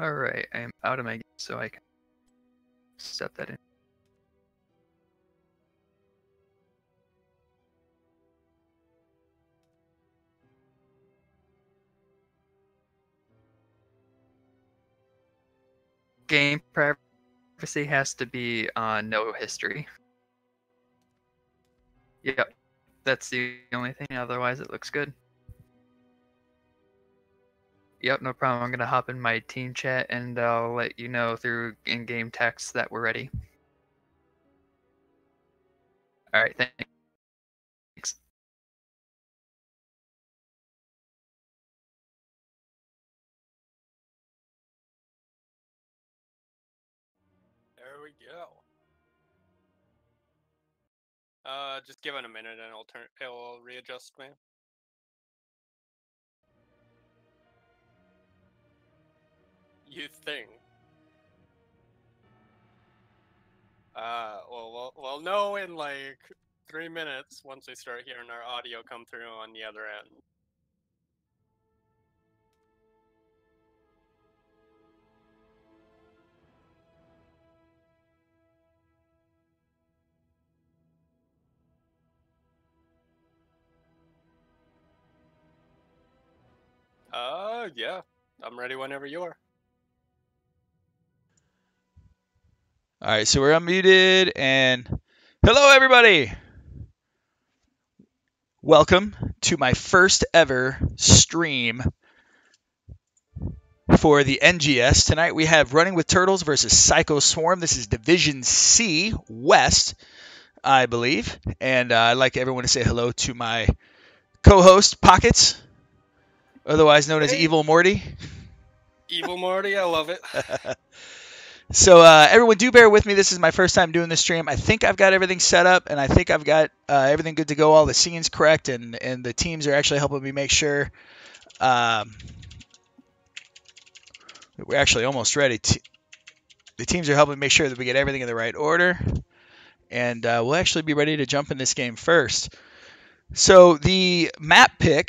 Alright, I am out of my game, so I can set that in. Game privacy has to be on no history. Yep, that's the only thing, otherwise it looks good. Yep, no problem. I'm gonna hop in my team chat and I'll let you know through in-game text that we're ready. Alright, thanks. There we go. Just give it a minute and it'll readjust me. You think? We'll know in like 3 minutes once we start hearing our audio come through on the other end. Yeah. I'm ready whenever you are. All right, so we're unmuted, and hello, everybody. Welcome to my first ever stream for the NGS. Tonight we have Running with Turtles versus PyschoSwarm. This is Division C West, I believe. And I'd like everyone to say hello to my co-host, Pockets, otherwise known as Evil Morty. Evil Morty, I love it. So everyone, do bear with me. This is my first time doing this stream. I think I've got everything set up, and I think I've got everything good to go. All the scenes correct, and the teams are actually helping me make sure we're actually almost ready. The teams are helping make sure that we get everything in the right order, and we'll actually be ready to jump in this game first. So the map pick,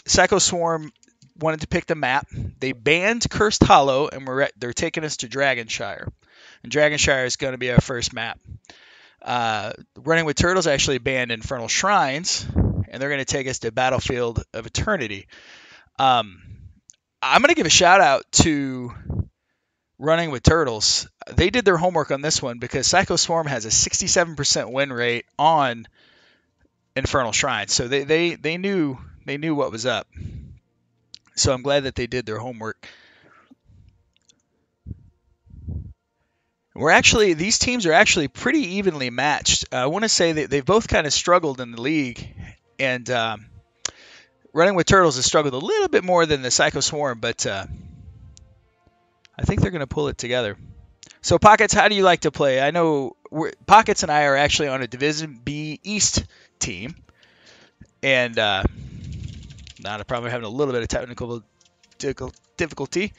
PyschoSwarm wanted to pick the map. They banned Cursed Hollow, and they're taking us to Dragonshire. And Dragonshire is going to be our first map. Running with Turtles actually banned Infernal Shrines, and they're going to take us to Battlefield of Eternity. I'm going to give a shout out to Running with Turtles. They did their homework on this one because PyschoSwarm has a 67% win rate on Infernal Shrines, so they knew what was up. So I'm glad that they did their homework. These teams are actually pretty evenly matched. I want to say that they've both kind of struggled in the league, and Running with Turtles has struggled a little bit more than the PyschoSwarm, but I think they're going to pull it together. So Pockets, how do you like to play? I know Pockets and I are actually on a Division B East team, and not a problem having a little bit of technical difficulty.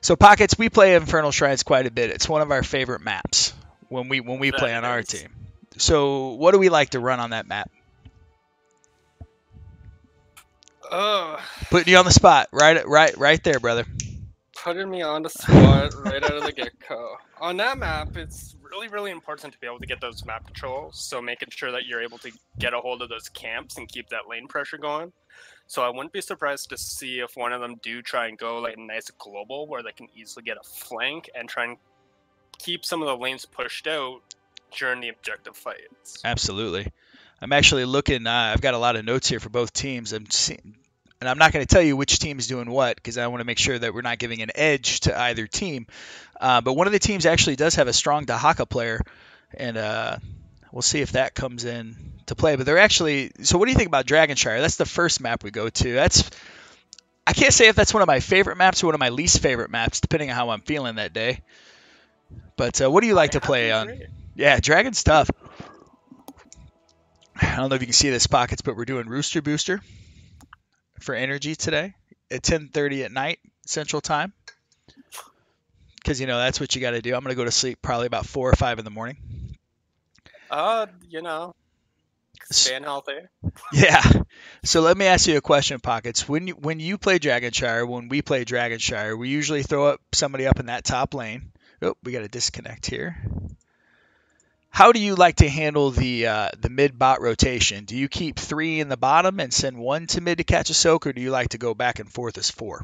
So Pockets, we play Infernal Shrines quite a bit. It's one of our favorite maps when we play on our team. So what do we like to run on that map? Putting you on the spot, right there, brother. Putting me on the spot right out of the get-go. On that map, it's really, really important to be able to get those map controls, so making sure that you're able to get a hold of those camps and keep that lane pressure going. So I wouldn't be surprised to see if one of them do try and go like a nice global where they can easily get a flank and try and keep some of the lanes pushed out during the objective fights. Absolutely. I'm actually looking, I've got a lot of notes here for both teams. And I'm not going to tell you which team is doing what because I want to make sure that we're not giving an edge to either team. But one of the teams actually does have a strong Dahaka player, and we'll see if that comes in to play. But they're actually – so what do you think about Dragonshire? That's the first map we go to. I can't say if that's one of my favorite maps or one of my least favorite maps, depending on how I'm feeling that day. But what do you like to play on? Yeah, Dragon's tough. I don't know if you can see this, Pockets, but we're doing Rooster Booster for energy today at 10:30 at night Central Time. Because, that's what you got to do. I'm going to go to sleep probably about 4 or 5 in the morning. Staying healthy. Yeah. So let me ask you a question, Pockets. When you play Dragonshire, when we play Dragonshire, we usually throw up somebody up in that top lane. Oh, we got a disconnect here. How do you like to handle the mid bot rotation? Do you keep 3 in the bottom and send 1 to mid to catch a soak, or do you like to go back and forth as 4?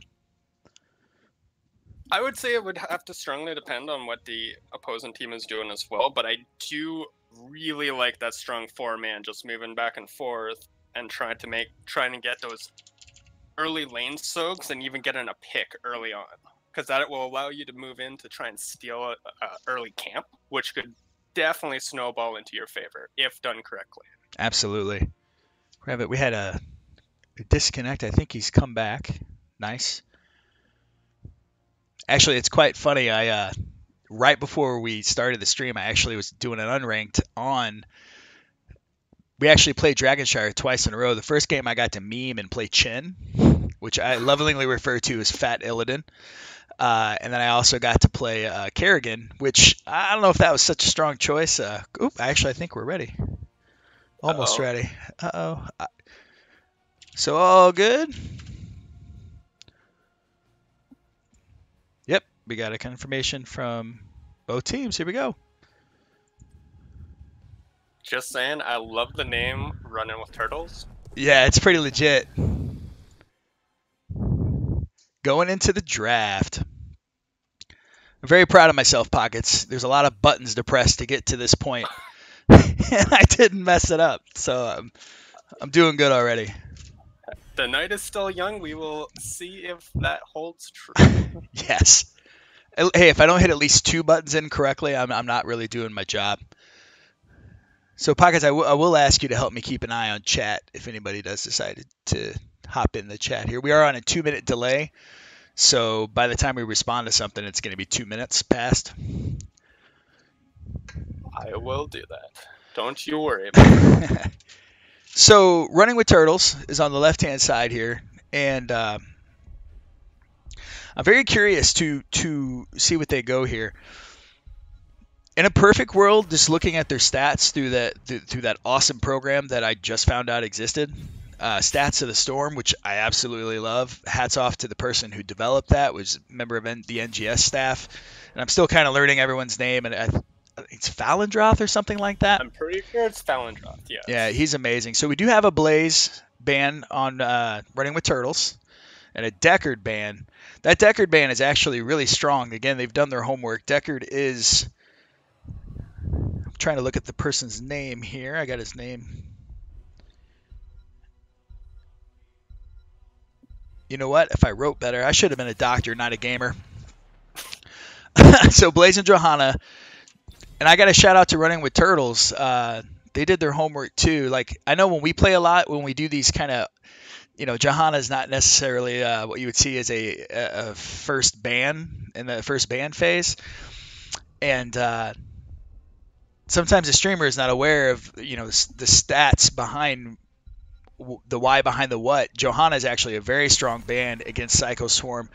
I would say it would have to strongly depend on what the opposing team is doing as well, but I do really like that strong 4-man just moving back and forth and trying to get those early lane soaks and even getting a pick early on, because that will allow you to move in to try and steal a early camp, which could definitely snowball into your favor if done correctly. Absolutely. We had a disconnect. I think he's come back. Nice. Actually, it's quite funny. I right before we started the stream, I actually was doing an unranked on. We actually played Dragonshire twice in a row. The first game I got to meme and play Chin, which I lovingly refer to as Fat Illidan. And then I also got to play Kerrigan, which I don't know if that was such a strong choice. Actually, I think we're ready. Almost ready. Uh-oh. So all good? Yep, we got a confirmation from both teams. Here we go. Just saying, I love the name Running with Turtles. Yeah, it's pretty legit. Going into the draft. I'm very proud of myself, Pockets. There's a lot of buttons to press to get to this point. And I didn't mess it up, so I'm doing good already. The night is still young. We will see if that holds true. Yes. Hey, if I don't hit at least 2 buttons in correctly, I'm not really doing my job. So, Pockets, I will ask you to help me keep an eye on chat if anybody does decide to hop in the chat here. We are on a 2-minute delay, so by the time we respond to something, it's going to be 2 minutes past. I will do that. Don't you worry. So, Running with Turtles is on the left-hand side here, and I'm very curious to see what they go here. In a perfect world, just looking at their stats through that awesome program that I just found out existed, Stats of the Storm, which I absolutely love. Hats off to the person who developed that, was a member of the NGS staff, and I'm still kind of learning everyone's name, and it's Falendroth or something like that. I'm pretty sure it's Falendroth, yeah. Yeah, he's amazing. So we do have a Blaze ban on Running with Turtles and a Deckard ban. That Deckard ban is actually really strong. Again, they've done their homework. Deckard is... I'm trying to look at the person's name here. I got his name. You know what? If I wrote better, I should have been a doctor, not a gamer. So Blaze and Johanna... And I got to shout out to Running with Turtles. They did their homework too. Like, I know when we play a lot, when we do these kind of, Johanna's not necessarily what you would see as a first ban in the first ban phase. And sometimes the streamer is not aware of, the stats behind the why behind the what. Johanna is actually a very strong ban against PyschoSwarm.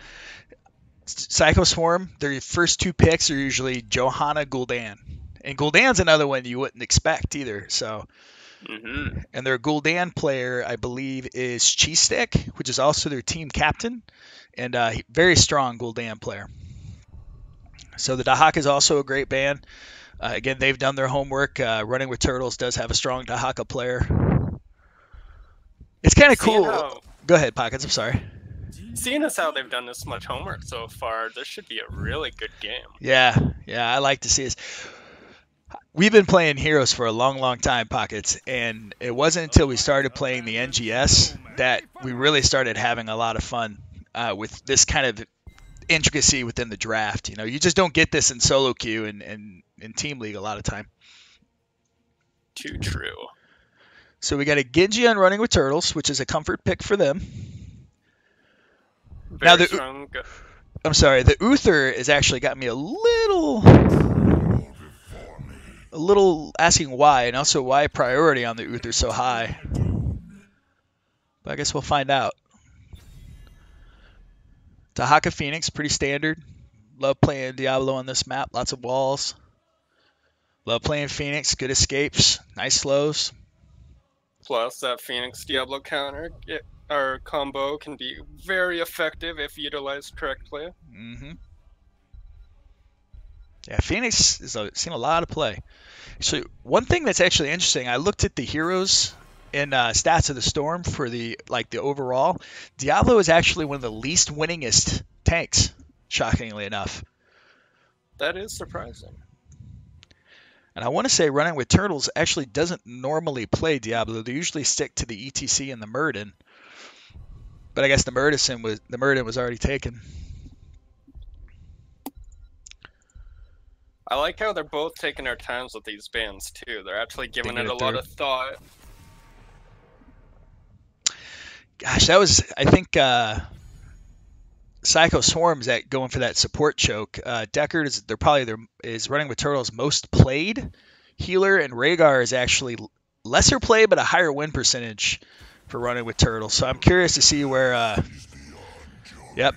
PyschoSwarm, their first 2 picks are usually Johanna, Gul'dan. And Gul'dan's another one you wouldn't expect either. So, And their Gul'dan player, I believe, is Cheese Stick, which is also their team captain, and very strong Gul'dan player. So the Dahak is also a great ban. Again, they've done their homework. Running with Turtles does have a strong Dahaka player. It's kind of cool. Go ahead, Pockets. I'm sorry. Seeing as how they've done this much homework so far, this should be a really good game. Yeah, I like to see this. We've been playing Heroes for a long, long time, Pockets, and it wasn't until we started playing the NGS that we really started having a lot of fun with this kind of intricacy within the draft. You just don't get this in solo queue and in Team League a lot of time. Too true. So we got a Genji on Running with Turtles, which is a comfort pick for them. Very strong. I'm sorry, the Uther has actually got me a little asking why, and also why priority on the Uther so high. But I guess we'll find out. Dahaka Phoenix, pretty standard. Love playing Diablo on this map, lots of walls. Love playing Phoenix, good escapes, nice slows. Plus, that Phoenix Diablo counter or combo can be very effective if utilized correctly. Mm-hmm. Yeah, Phoenix has seen a lot of play. So one thing that's actually interesting, I looked at the heroes and stats of the Storm for the overall. Diablo is actually one of the least winningest tanks, shockingly enough. That is surprising. And I want to say Running with Turtles actually doesn't normally play Diablo. They usually stick to the ETC and the Muradin. But I guess the Muradin was already taken. I like how they're both taking their times with these bans too. They're actually giving it a lot of thought. Gosh, that was, I think, PyschoSwarm's at going for that support choke. Deckard is Running with Turtles most played healer, and Rhaegar is actually lesser play but a higher win percentage for Running with Turtles. So I'm curious to see where. Yep,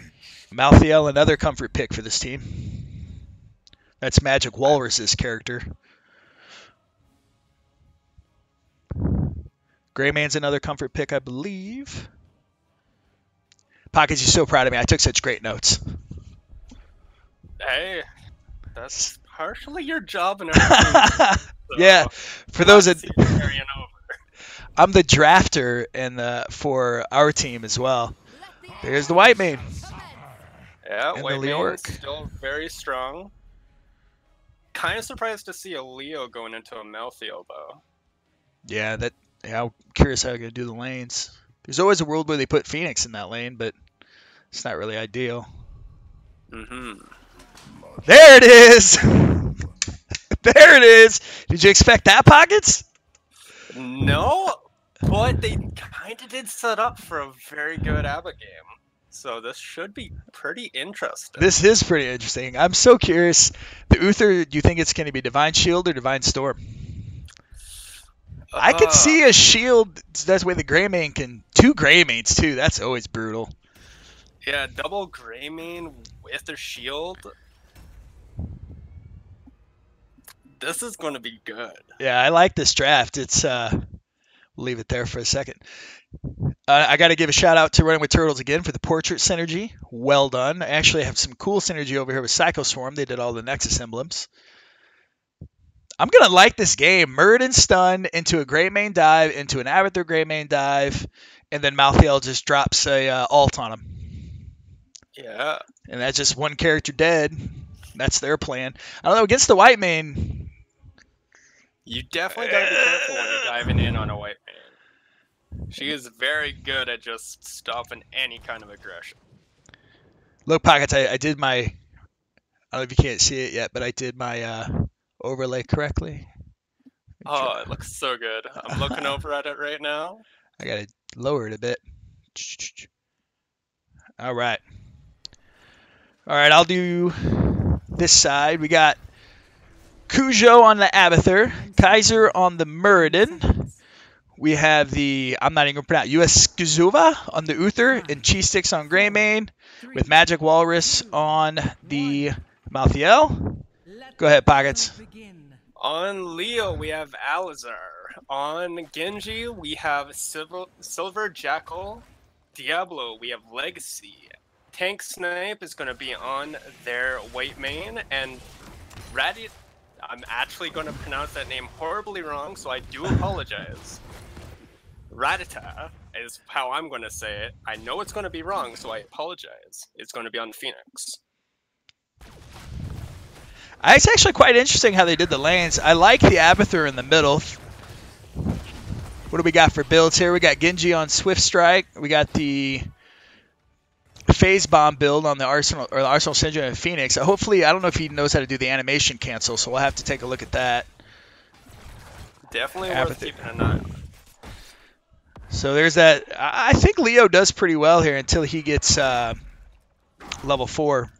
Malthael, another comfort pick for this team. That's Magic Walrus's character. Greyman's another comfort pick, I believe. Pockets, you're so proud of me. I took such great notes. Hey, that's partially your job and everything. So yeah, for those that I'm the drafter and for our team as well. There's the White Mane. Yeah, White Mane still very strong. Kind of surprised to see a Leo going into a Malthael though. Yeah, I'm curious how they're gonna do the lanes. There's always a world where they put Phoenix in that lane, but it's not really ideal. Mm-hmm. There it is! There it is! Did you expect that, Pockets? No, but they kind of did set up for a very good Abba game. So this should be pretty interesting. This is pretty interesting. I'm so curious. The Uther, do you think it's going to be Divine Shield or Divine Storm? I could see a shield. That's the way the Greymane can. 2 Greymanes, too. That's always brutal. Yeah, double Greymane with their shield. This is going to be good. Yeah, I like this draft. It's we'll leave it there for a second. I got to give a shout out to Running with Turtles again for the portrait synergy. Well done. I actually have some cool synergy over here with PyschoSwarm. They did all the Nexus emblems. I'm going to like this game. Muradin stun into a Greymane dive, into an Abathur Greymane dive, and then Malthael just drops a ult on him. Yeah. And that's just one character dead. That's their plan. I don't know, against the White Mane. You definitely got to be careful when you're diving in on a White Mane. She is very good at just stopping any kind of aggression. Look, Pockets, I did my... I don't know if you can't see it yet, but I did my overlay correctly. Oh, it looks so good. I'm looking over at it right now. I got to lower it a bit. All right. All right, I'll do this side. We got Cujo on the Abathur, Kaiser on the Muradin. We have the, I'm not even going to pronounce, US Skuzuva on the Uther, and Cheese Sticks on Greymane, with Magic Walrus on the Malthael. Go ahead, Pockets. On Leo, we have Alizar. On Genji, we have Silver Jackal. Diablo, we have Legacy. Tank Snipe is going to be on their White Mane, and Radit, I'm actually going to pronounce that name horribly wrong, so I do apologize. Radita is how I'm going to say it. I know it's going to be wrong, so I apologize. It's going to be on Phoenix. It's actually quite interesting how they did the lanes. I like the Abathur in the middle. What do we got for builds here? We got Genji on Swift Strike. We got the Phase Bomb build on the Arsenal Syndrome and Phoenix. Hopefully, I don't know if he knows how to do the animation cancel, so we'll have to take a look at that. Definitely worth keeping an eye on. So there's that. I think Leo does pretty well here until he gets level 4.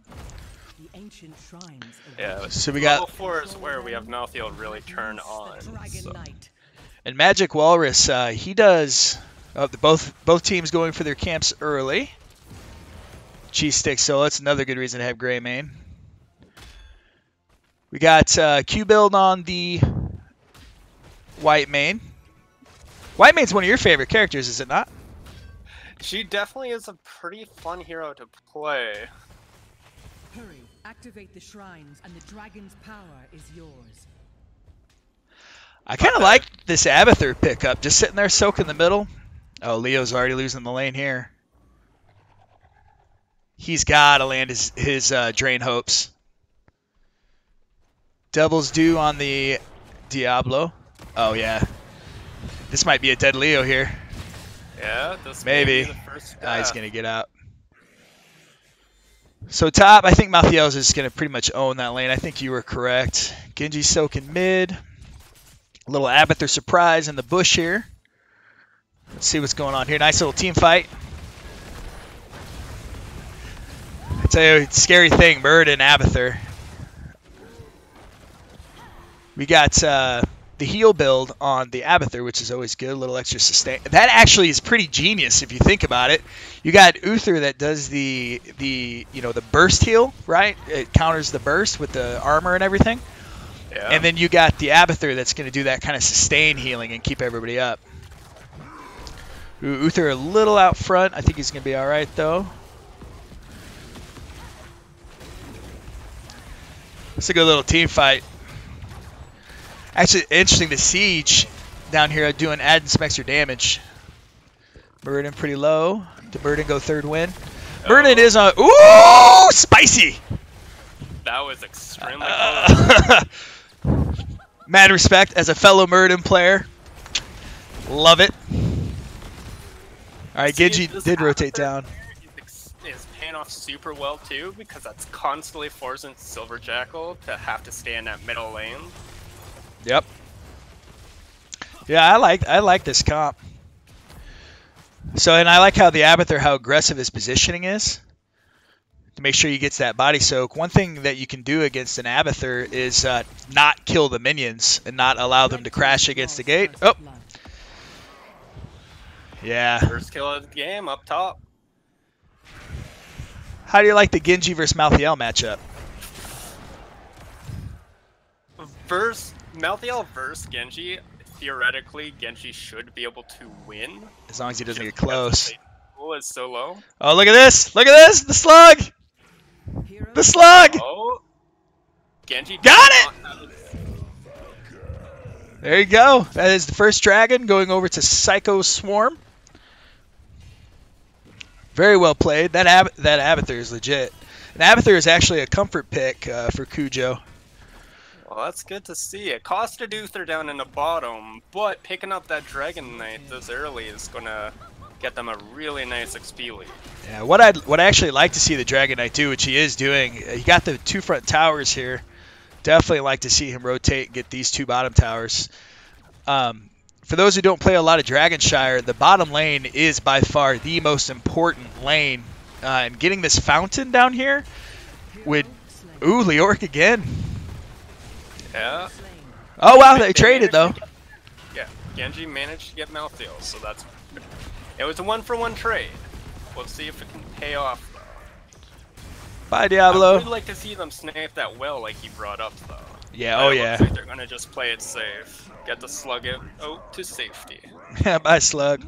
Yeah, so we got level 4 is where we have Malthael really turn on. So. And Magic Walrus, he does. Both teams going for their camps early. Cheese Stick, so that's another good reason to have Greymane. We got Q build on the White Mane. Whitemane's one of your favorite characters, is it not? She definitely is a pretty fun hero to play. Hurry, activate the shrines, and the dragon's power is yours. I kind of like this Abathur pickup, just sitting there soaking the middle. Oh, Leo's already losing the lane here. He's got to land his drain hopes. Devil's due on the Diablo. Oh, yeah. This might be a dead Leo here. Yeah, this maybe. May be the first He's going to get out. So top, I think Malthiel's is going to pretty much own that lane. I think you were correct. Genji soaking mid. A little Abathur surprise in the bush here. Let's see what's going on here. Nice little team fight. I tell you, scary thing, Bird and Abathur. We got the heal build on the Abathur, which is always good. A little extra sustain. That actually is pretty genius if you think about it. You got Uther that does the burst heal, right? It counters the burst with the armor and everything. Yeah. And then you got the Abathur that's going to do that kind of sustain healing and keep everybody up. Uther a little out front. I think he's going to be all right, though. It's a good little team fight. Actually, interesting to Siege down here adding some extra damage. Burden pretty low. Did Burden go third win? Burden is on. Ooh, spicy! That was extremely close. Mad respect as a fellow Murden player. Love it. All right, Genji did rotate down. Is paying off super well too, because that's constantly forcing Silver Jackal to have to stay in that middle lane. Yep. Yeah, I like this comp. So, and I like how the Abathur, how aggressive his positioning is to make sure he gets that body soak. One thing that you can do against an Abathur is not kill the minions and not allow them to crash against the gate. Oh. Yeah. First kill of the game up top. How do you like the Genji versus Malthiel matchup? Malthiel versus Genji, theoretically, Genji should be able to win. As long as he doesn't get close. The is so low. Oh, look at this! Look at this! The slug! The slug! Oh, Genji got it! There you go. That is the first dragon going over to PyschoSwarm. Very well played. That Abathur is legit. And Abathur is actually a comfort pick for Cujo. Well, that's good to see. It costed Uther down in the bottom, but picking up that Dragon Knight this early is going to get them a really nice XP lead. Yeah, what I actually like to see the Dragon Knight do, which he is doing, he got the two front towers here. Definitely like to see him rotate and get these two bottom towers. For those who don't play a lot of Dragonshire, the bottom lane is by far the most important lane. And getting this fountain down here would... Ooh, Leoric again. Yeah. Oh, wow, they traded, though. Yeah, Genji managed to get Malthiel, so that's... It was a one-for-one trade. We'll see if it can pay off, though. Bye, Diablo. I would like to see them snipe that well like he brought up, though. Yeah, oh yeah. Looks like they're going to just play it safe. Get the slug out to safety. Yeah, bye, slug.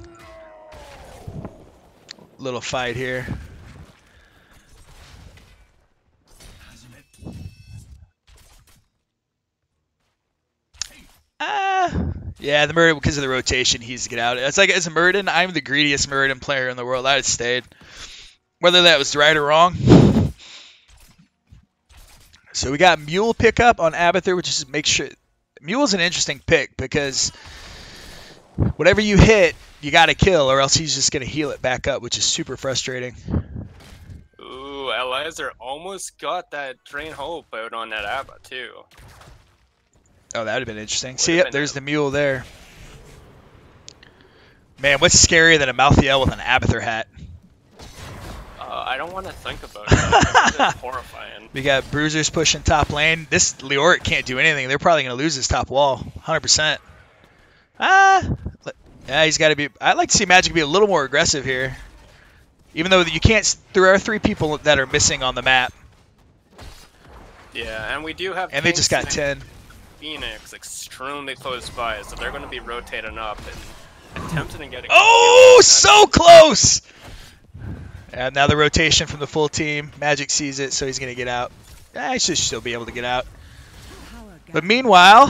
Little fight here. Yeah, the Muradin, because of the rotation, he's to get out. It's like, as a Muradin, I'm the greediest Muradin player in the world. I'd have stayed. Whether that was right or wrong. So we got Mule pickup on Abathur, which is make sure... Mule's an interesting pick, because whatever you hit, you got to kill, or else he's just going to heal it back up, which is super frustrating. Ooh, Elizer almost got that Drain Hope out on that Abba, too. Oh, that would have been interesting. See, yep, there's the Mule there. Man, what's scarier than a Malthiel with an Abathur hat? I don't want to think about it. It's horrifying. We got Bruisers pushing top lane. This Leoric can't do anything. They're probably going to lose this top wall, 100%. Yeah, he's got to be... I'd like to see Magic be a little more aggressive here. Even though you can't... There are 3 people that are missing on the map. Yeah, and we do have... And they just got 10. Phoenix extremely close by, so they're going to be rotating up and attempting to get it. Oh, so close! And now the rotation from the full team. Magic sees it, so he's going to get out. He should still be able to get out. But meanwhile,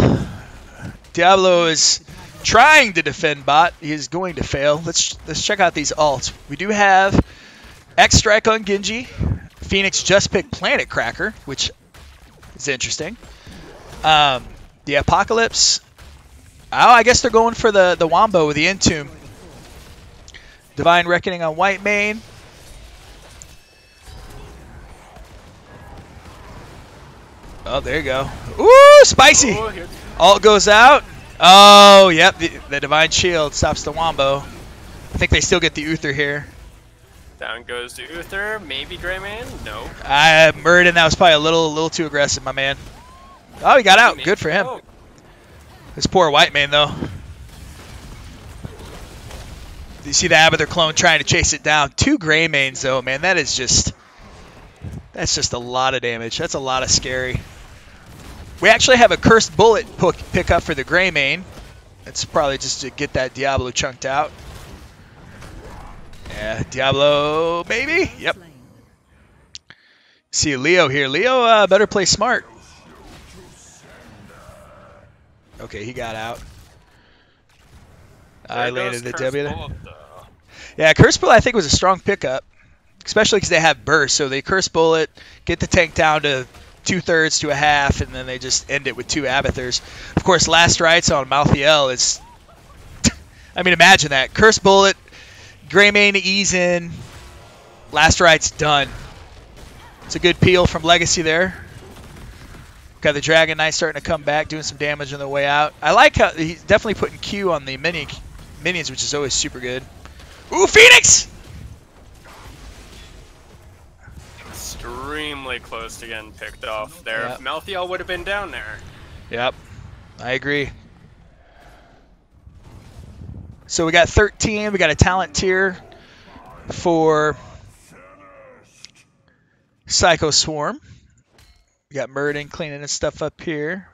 Diablo is trying to defend bot. He is going to fail. Let's check out these alts. We do have X Strike on Genji. Phoenix just picked Planet Cracker, which is interesting. The Apocalypse. Oh, I guess they're going for the Wombo with the Entomb. Divine Reckoning on White Mane. Oh, there you go. Ooh, spicy. Alt goes out. Oh, yep. The Divine Shield stops the Wombo. I think they still get the Uther here. Down goes the Uther. Maybe Greymane? No. Muradin, that was probably a little too aggressive, my man. Oh, he got out. Good for him. Oh. This poor White Mane, though. You see the Abathur clone trying to chase it down. 2 Greymanes, though, man. That's just a lot of damage. That's a lot of scary. We actually have a Cursed Bullet pick up for the Greymane. It's probably just to get that Diablo chunked out. Yeah, Diablo, maybe? Yep. See Leo here. Leo better play smart. Okay, he got out. I landed the W there. Yeah, Cursed Bullet I think was a strong pickup. Especially because they have burst. So they Cursed Bullet, get the tank down to 2/3 to a half, and then they just end it with 2 Abathurs. Of course, Last Rites on Malthael is... I mean, imagine that. Cursed Bullet, Greymane to ease in, Last Rites done. It's a good peel from Legacy there. Got the Dragon Knight starting to come back, doing some damage on the way out. I like how he's definitely putting Q on the minions, which is always super good. Ooh, Phoenix! Extremely close to getting picked off there. Yep. Malthael would have been down there. Yep, I agree. So we got 13. We got a talent tier for PyschoSwarm. We got Muradin cleaning his stuff up here.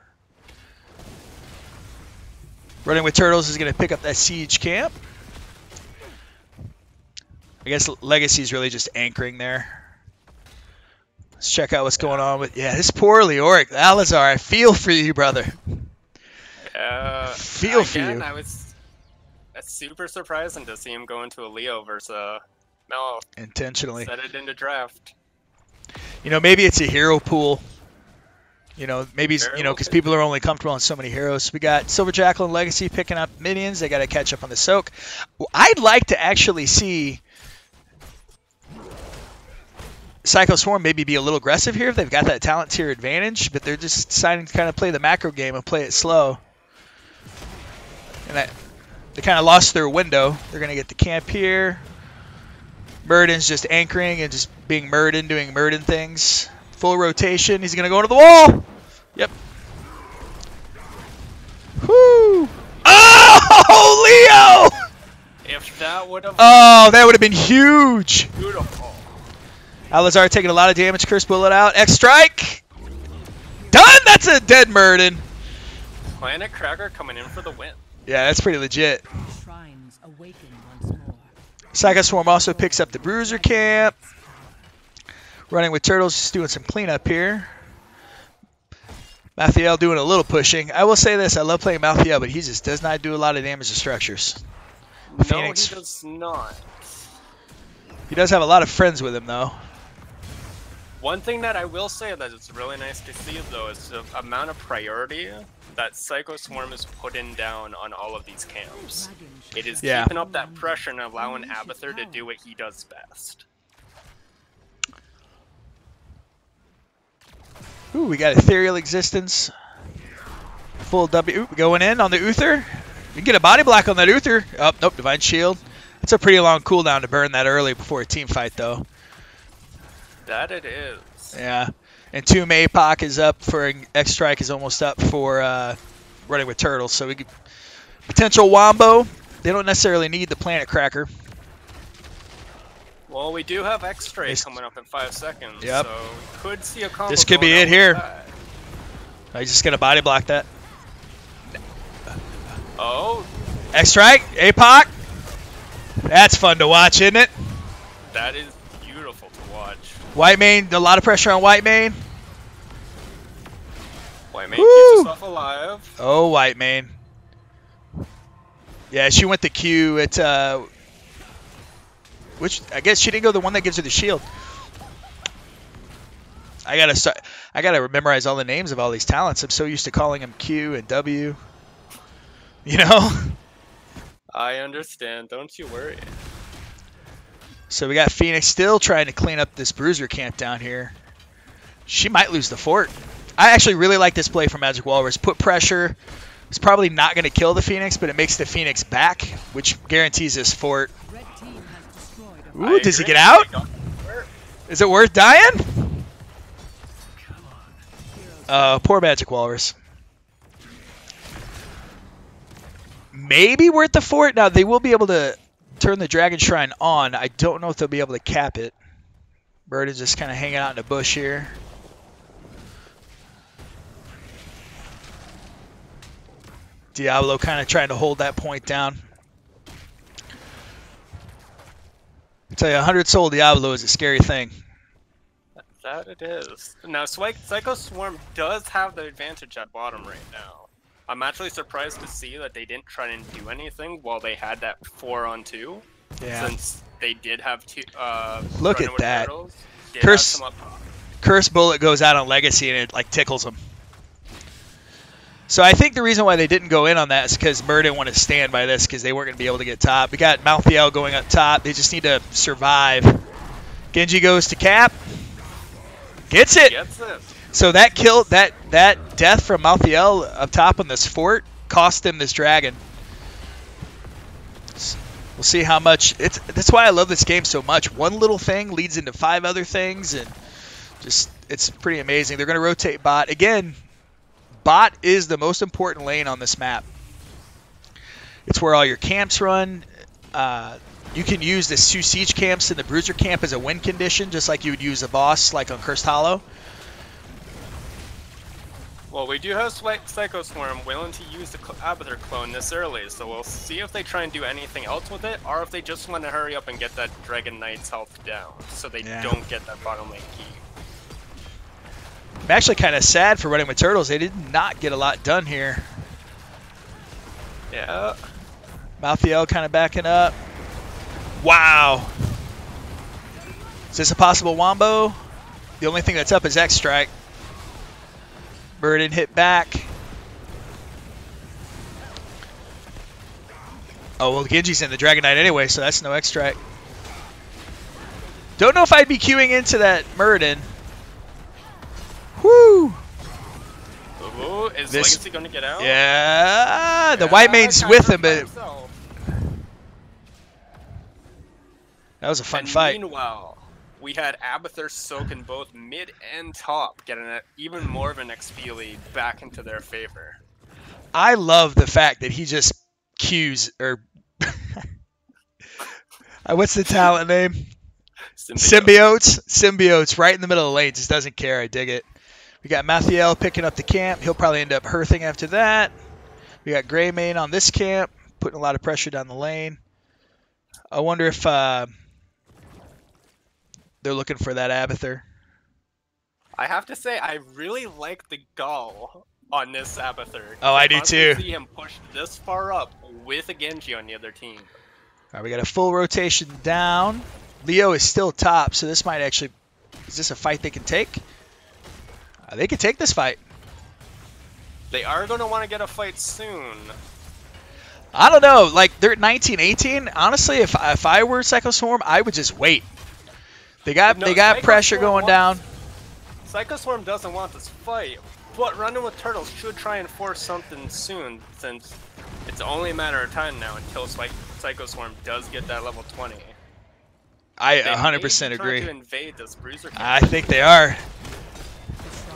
Running with Turtles is going to pick up that siege camp. I guess Legacy's really just anchoring there. Let's check out what's going on with... Yeah, this poor Leoric. Alizar, I feel for you, brother. Feel for you. That's super surprising to see him go into a Leo versus a Mel. Intentionally. Set it into draft. You know, maybe it's a hero pool. You know, maybe, because people are only comfortable on so many heroes. We got Silver Jackal and Legacy picking up minions. They got to catch up on the soak. I'd like to actually see PyschoSwarm maybe be a little aggressive here if they've got that talent tier advantage, but they're just deciding to kind of play the macro game and play it slow. And they kind of lost their window. They're going to get the camp here. Muradin's just anchoring and just being Muradin, doing Muradin things. Full rotation. He's going to go into the wall. Yep. Whoo! Oh, Leo! If that would have... Oh, that would have been huge. Beautiful. Alizar taking a lot of damage. Cursed Bullet out. X Strike. Done! That's a dead Muradin. Planet Cracker coming in for the win. Yeah, that's pretty legit. Shrines awaken once more. PyschoSwarm also picks up the Bruiser camp. Running with Turtles, just doing some cleanup here. Malthael doing a little pushing. I will say this, I love playing Malthael, but he just does not do a lot of damage to structures. No, Phoenix. he does not. He does have a lot of friends with him, though. One thing that I will say that is really nice to see, though, is the amount of priority that PyschoSwarm is putting down on all of these camps. It is keeping up that pressure and allowing Abathur to do what he does best. Ooh, we got Ethereal Existence. Full W. Ooh, going in on the Uther. We can get a body block on that Uther. Oh, nope, Divine Shield. That's a pretty long cooldown to burn that early before a team fight, though. That it is. Yeah. And Tomb APOC is up for... X Strike is almost up for Running with Turtles. So we could... Potential Wombo. They don't necessarily need the Planet Cracker. Well, we do have X-Ray coming up in 5 seconds, Yep. so we could see a combo. This could be it here. He's just going to body block that. Oh. X-Strike, APOC. That's fun to watch, isn't it? That is beautiful to watch. White main, a lot of pressure on white main. White main keeps herself alive. Oh, white main. Yeah, she went the Q at which I guess she didn't go the one that gives her the shield. I gotta memorize all the names of all these talents. I'm so used to calling them Q and W. You know? I understand. Don't you worry. So we got Phoenix still trying to clean up this bruiser camp down here. She might lose the fort. I actually really like this play from Magic Walrus. Put pressure. It's probably not going to kill the Phoenix, but it makes the Phoenix back, which guarantees this fort. Ooh, does he get out? Is it worth dying? Poor Magic Walrus. Maybe worth the fort. Now, they will be able to turn the Dragon Shrine on. I don't know if they'll be able to cap it. Bird is just kind of hanging out in the bush here. Diablo kind of trying to hold that point down. I tell you, 100 soul Diablo is a scary thing. That it is. Now, PyschoSwarm does have the advantage at bottom right now. I'm actually surprised to see that they didn't try and do anything while they had that 4-on-2. Yeah. Since they did have two. Look at that. Curse bullet goes out on Legacy and it like tickles them. So I think the reason why they didn't go in on that is because Mur didn't want to stand by this because they weren't going to be able to get top. We got Malthael going up top. They just need to survive. Genji goes to cap. Gets it. So that killed that death from Malthael up top on this fort cost them this dragon. We'll see how much. That's why I love this game so much. One little thing leads into 5 other things, and just it's pretty amazing. They're going to rotate bot again. Bot is the most important lane on this map. It's where all your camps run. You can use the 2 siege camps in the bruiser camp as a win condition, just like you would use a boss like on Cursed Hollow. Well, we do have PyschoSwarm willing to use the Abathur clone this early, so we'll see if they try and do anything else with it, or if they just want to hurry up and get that Dragon Knight's health down, so they don't get that bottom lane key. I'm actually kind of sad for running with turtles. They did not get a lot done here. Yeah. Malthael kind of backing up. Wow. Is this a possible wombo? The only thing that's up is X Strike. Burden hit back. Oh, well, Genji's in the Dragon Knight anyway, so that's no X Strike. Don't know if I'd be queuing into that Muradin. Woo! Ooh, is Legacy going to get out? Yeah, the white main's with him, but that was a fun fight. Meanwhile, we had Abathur soaking both mid and top, getting even more of an XP lead back into their favor. I love the fact that he just queues, or what's the talent name? Symbiotes right in the middle of the lane, just doesn't care. I dig it. We got Malthael picking up the camp. He'll probably end up hearthing after that. We got Greymane on this camp, putting a lot of pressure down the lane. I wonder if they're looking for that Abathur. I have to say, I really like the Gull on this Abathur. Oh, I do too. See him pushed this far up with a Genji on the other team. All right, we got a full rotation down. Leo is still top, so this might actually... Is this a fight they can take? They can take this fight. They are going to want to get a fight soon. I don't know. Like, they're at 19-18. Honestly, if I were PyschoSwarm, I would just wait. They got pressure going down. PyschoSwarm doesn't want this fight, but running with turtles should try and force something soon, since it's only a matter of time now until PyschoSwarm does get that level 20. I 100% agree. To invade this bruiser camp. I think they are.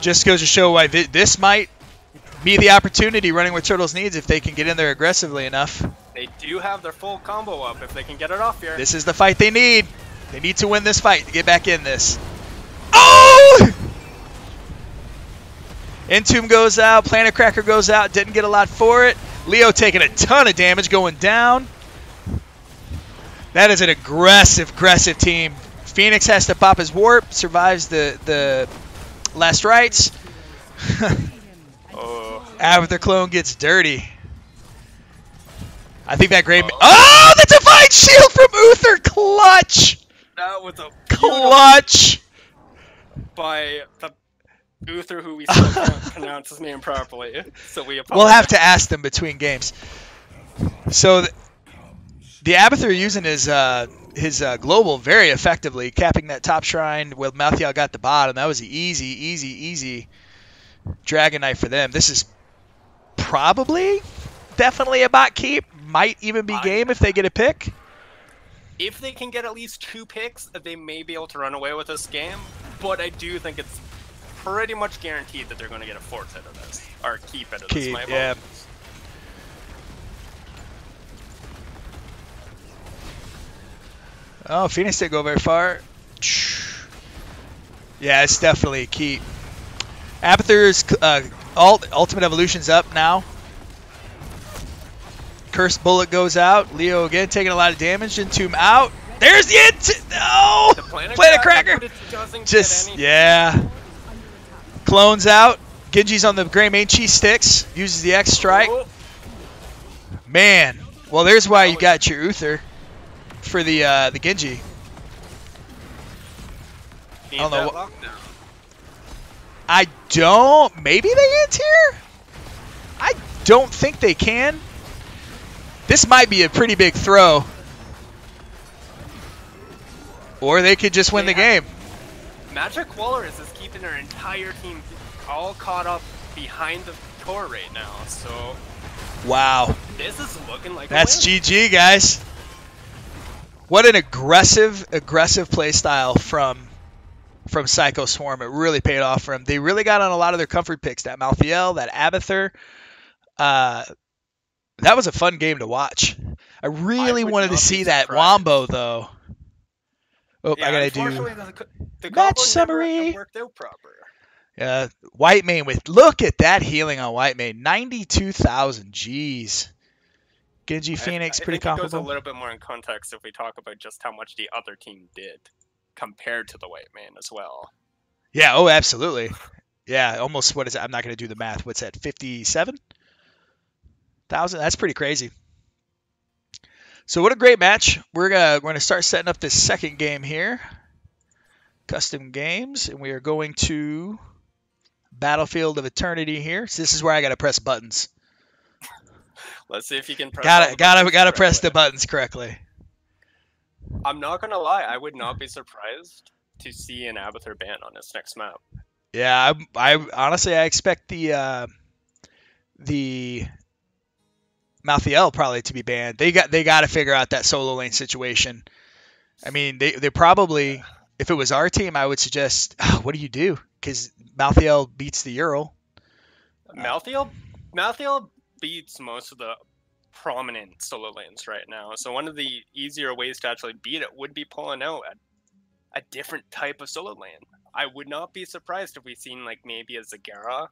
Just goes to show why this might be the opportunity running with turtles needs if they can get in there aggressively enough. They do have their full combo up if they can get it off here. This is the fight they need. They need to win this fight to get back in this. Oh! Entomb goes out. Planet Cracker goes out. Didn't get a lot for it. Leo taking a ton of damage going down. That is an aggressive team. Phoenix has to pop his warp, survives the last rites. Avatar clone gets dirty. I think that great. Oh, the divine shield from Uther, clutch! That was a Clutch! by the Uther, who we still can't pronounce his name properly, so we apologize. We'll have to ask them between games. So the Abathur using his global very effectively, capping that top shrine while Malthael got the bottom. That was an easy Dragon Knight for them. This is probably, definitely a bot keep. Might even be game if they get a pick. If they can get at least 2 picks, they may be able to run away with this game. But I do think it's pretty much guaranteed that they're going to get a 4th out of this, or keep out of this. My yeah. apologies. Oh, Phoenix didn't go very far. Yeah, it's definitely a keep. Abathur's ultimate evolution's up now. Cursed bullet goes out. Leo again taking a lot of damage. Entomb out. There's the no! Planet Cracker! Just, yeah. Clone's out. Genji's on the Grey Main Cheese Sticks. Uses the X Strike. Man. Well, there's why you got your Uther for the Genji. I don't know. I don't. Maybe they anti-air? I don't think they can. This might be a pretty big throw. Or they could just win the game. Magic Walrus is keeping their entire team all caught up behind the core right now, so... Wow. This is looking like That's a win. GG, guys. What an aggressive play style from PyschoSwarm. It really paid off for them. They really got on a lot of their comfort picks. That Malthael, that Abathur. That was a fun game to watch. I really wanted to see that Wombo, though. Oh, yeah, I gotta do the match summary. Never worked out proper. White Mane with look at that healing on White Mane, 92,000. Jeez. Genji Phoenix pretty comparable. It goes a little bit more in context if we talk about just how much the other team did compared to the White Mane as well. Yeah. Oh, absolutely. Yeah. Almost. What is it? I'm not gonna do the math. What's that? 57,000. That's pretty crazy. So what a great match. We're going to start setting up this second game here. Custom games. And we are going to Battlefield of Eternity here. So this is where I got to press buttons. Let's see if you can press Gotta press the buttons correctly. I'm not going to lie. I would not be surprised to see an Abathur ban on this next map. Yeah, I honestly I expect the Malthael probably to be banned. They got to figure out that solo lane situation. I mean, they probably, if it was our team, I would suggest, what do you do? Because Malthael beats the Ural. Malthael beats most of the prominent solo lanes right now. So one of the easier ways to actually beat it would be pulling out a different type of solo lane. I would not be surprised if we seen like maybe a Zagara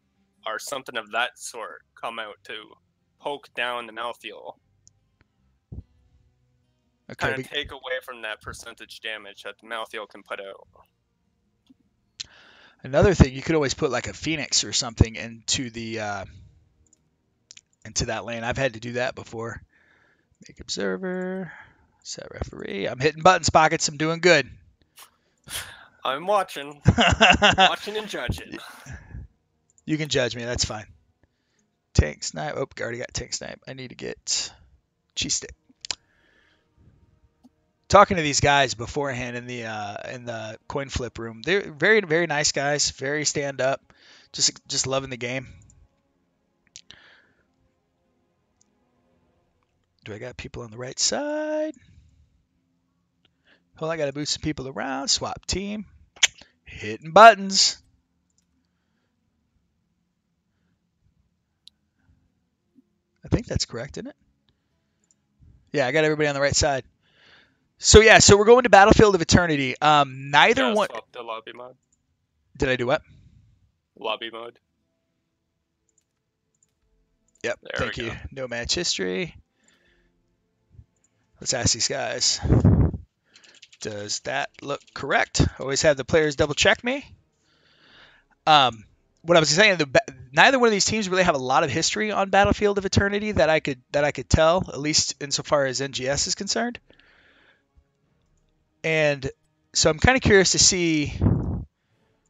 or something of that sort come out to poke down the Malthael. Okay, kind of take away from that percentage damage that the Malthael can put out. Another thing, you could always put like a Phoenix or something into that lane. I've had to do that before. Make observer, set referee. I'm hitting buttons, pockets. I'm doing good. I'm watching. Watching and judging. You can judge me. That's fine. Tank snipe. Oh, already got tank snipe. I need to get cheese stick. Talking to these guys beforehand in the coin flip room. They're very, very nice guys. Very stand up. Just loving the game. Do I got people on the right side? Hold on, I got to move some people around. Swap team. Hitting buttons. I think that's correct, isn't it? Yeah, I got everybody on the right side. So yeah, so we're going to Battlefield of Eternity. Neither one. Swap the lobby mode. Did I do what? Lobby mode. Yep. There Thank you. No match history. Let's ask these guys. Does that look correct? Always have the players double check me. What I was saying, neither one of these teams really have a lot of history on Battlefield of Eternity that I could tell, at least insofar as NGS is concerned. And so I'm kind of curious to see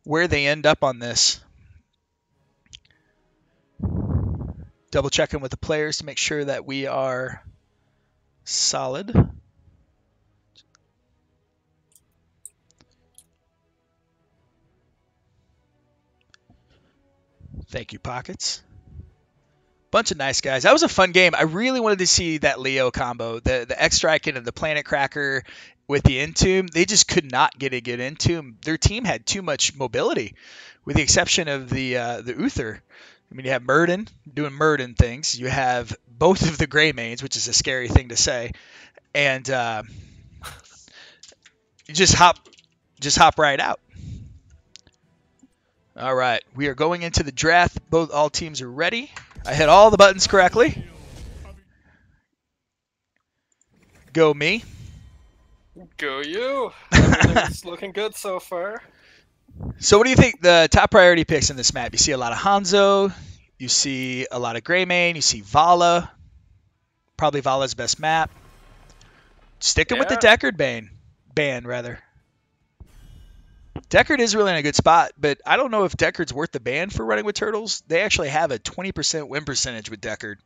where they end up on this. Double checking with the players to make sure that we are solid. Thank you, Pockets. Bunch of nice guys. That was a fun game. I really wanted to see that Leo combo, the X-Striking and the Planet Cracker with the Entomb. They just could not get a good Entomb. Their team had too much mobility, with the exception of the Uther. I mean, you have Murden doing Murden things. You have both of the Gray Mains, which is a scary thing to say, and you just hop right out. All right, we are going into the draft. All teams are ready. I hit all the buttons correctly. Go me. Go you. Everything's looking good so far. So what do you think the top priority picks in this map? You see a lot of Hanzo. You see a lot of Greymane. You see Vala. Probably Vala's best map. Sticking with the Deckard ban, rather. Deckard is really in a good spot, but I don't know if Deckard's worth the ban for running with Turtles. They actually have a 20% win percentage with Deckard.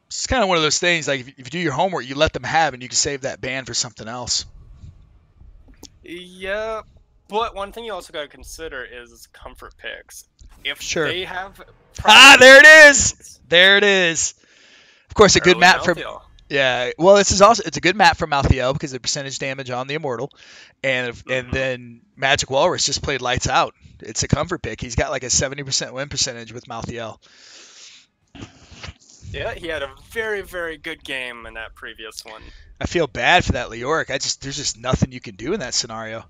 It's kind of one of those things, like if you do your homework, you let them have, and you can save that ban for something else. Yeah, but one thing you also got to consider is comfort picks. If they have... there it is! There it is. Of course, a good map for... Yeah, well, it's a good map for Malthael because of the percentage damage on the Immortal, and then Magic Walrus just played lights out. It's a comfort pick. He's got like a 70% win percentage with Malthael. Yeah, he had a very, very good game in that previous one. I feel bad for that Leoric. There's just nothing you can do in that scenario.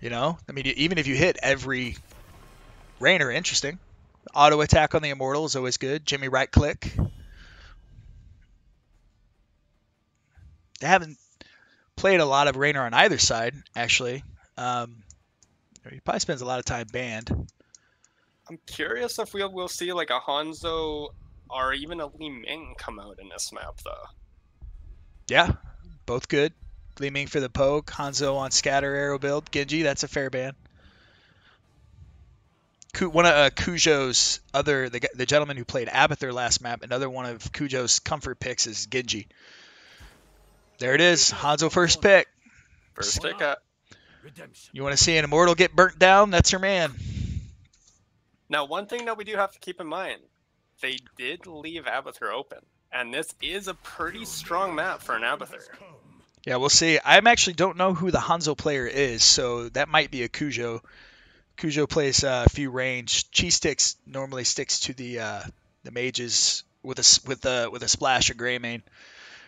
You know, I mean, even if you hit every Rainer, interesting. Auto attack on the Immortal is always good. Jimmy right click. They haven't played a lot of Rainer on either side, actually. He probably spends a lot of time banned. I'm curious if we'll see like a Hanzo or even a Li Ming come out in this map, though. Yeah, both good. Li Ming for the poke, Hanzo on scatter arrow build. Genji, that's a fair ban. One of Kujo's the gentleman who played Abathur last map, another one of Kujo's comfort picks is Genji. There it is. Hanzo first pick. First pick up. You want to see an Immortal get burnt down? That's your man. Now, one thing that we do have to keep in mind, they did leave Abathur open. And this is a pretty strong map for an Abathur. Yeah, we'll see. I actually don't know who the Hanzo player is, so that might be a Kujo. Kujo plays a few range. Chi Sticks normally sticks to the mages with a splash of Greymane.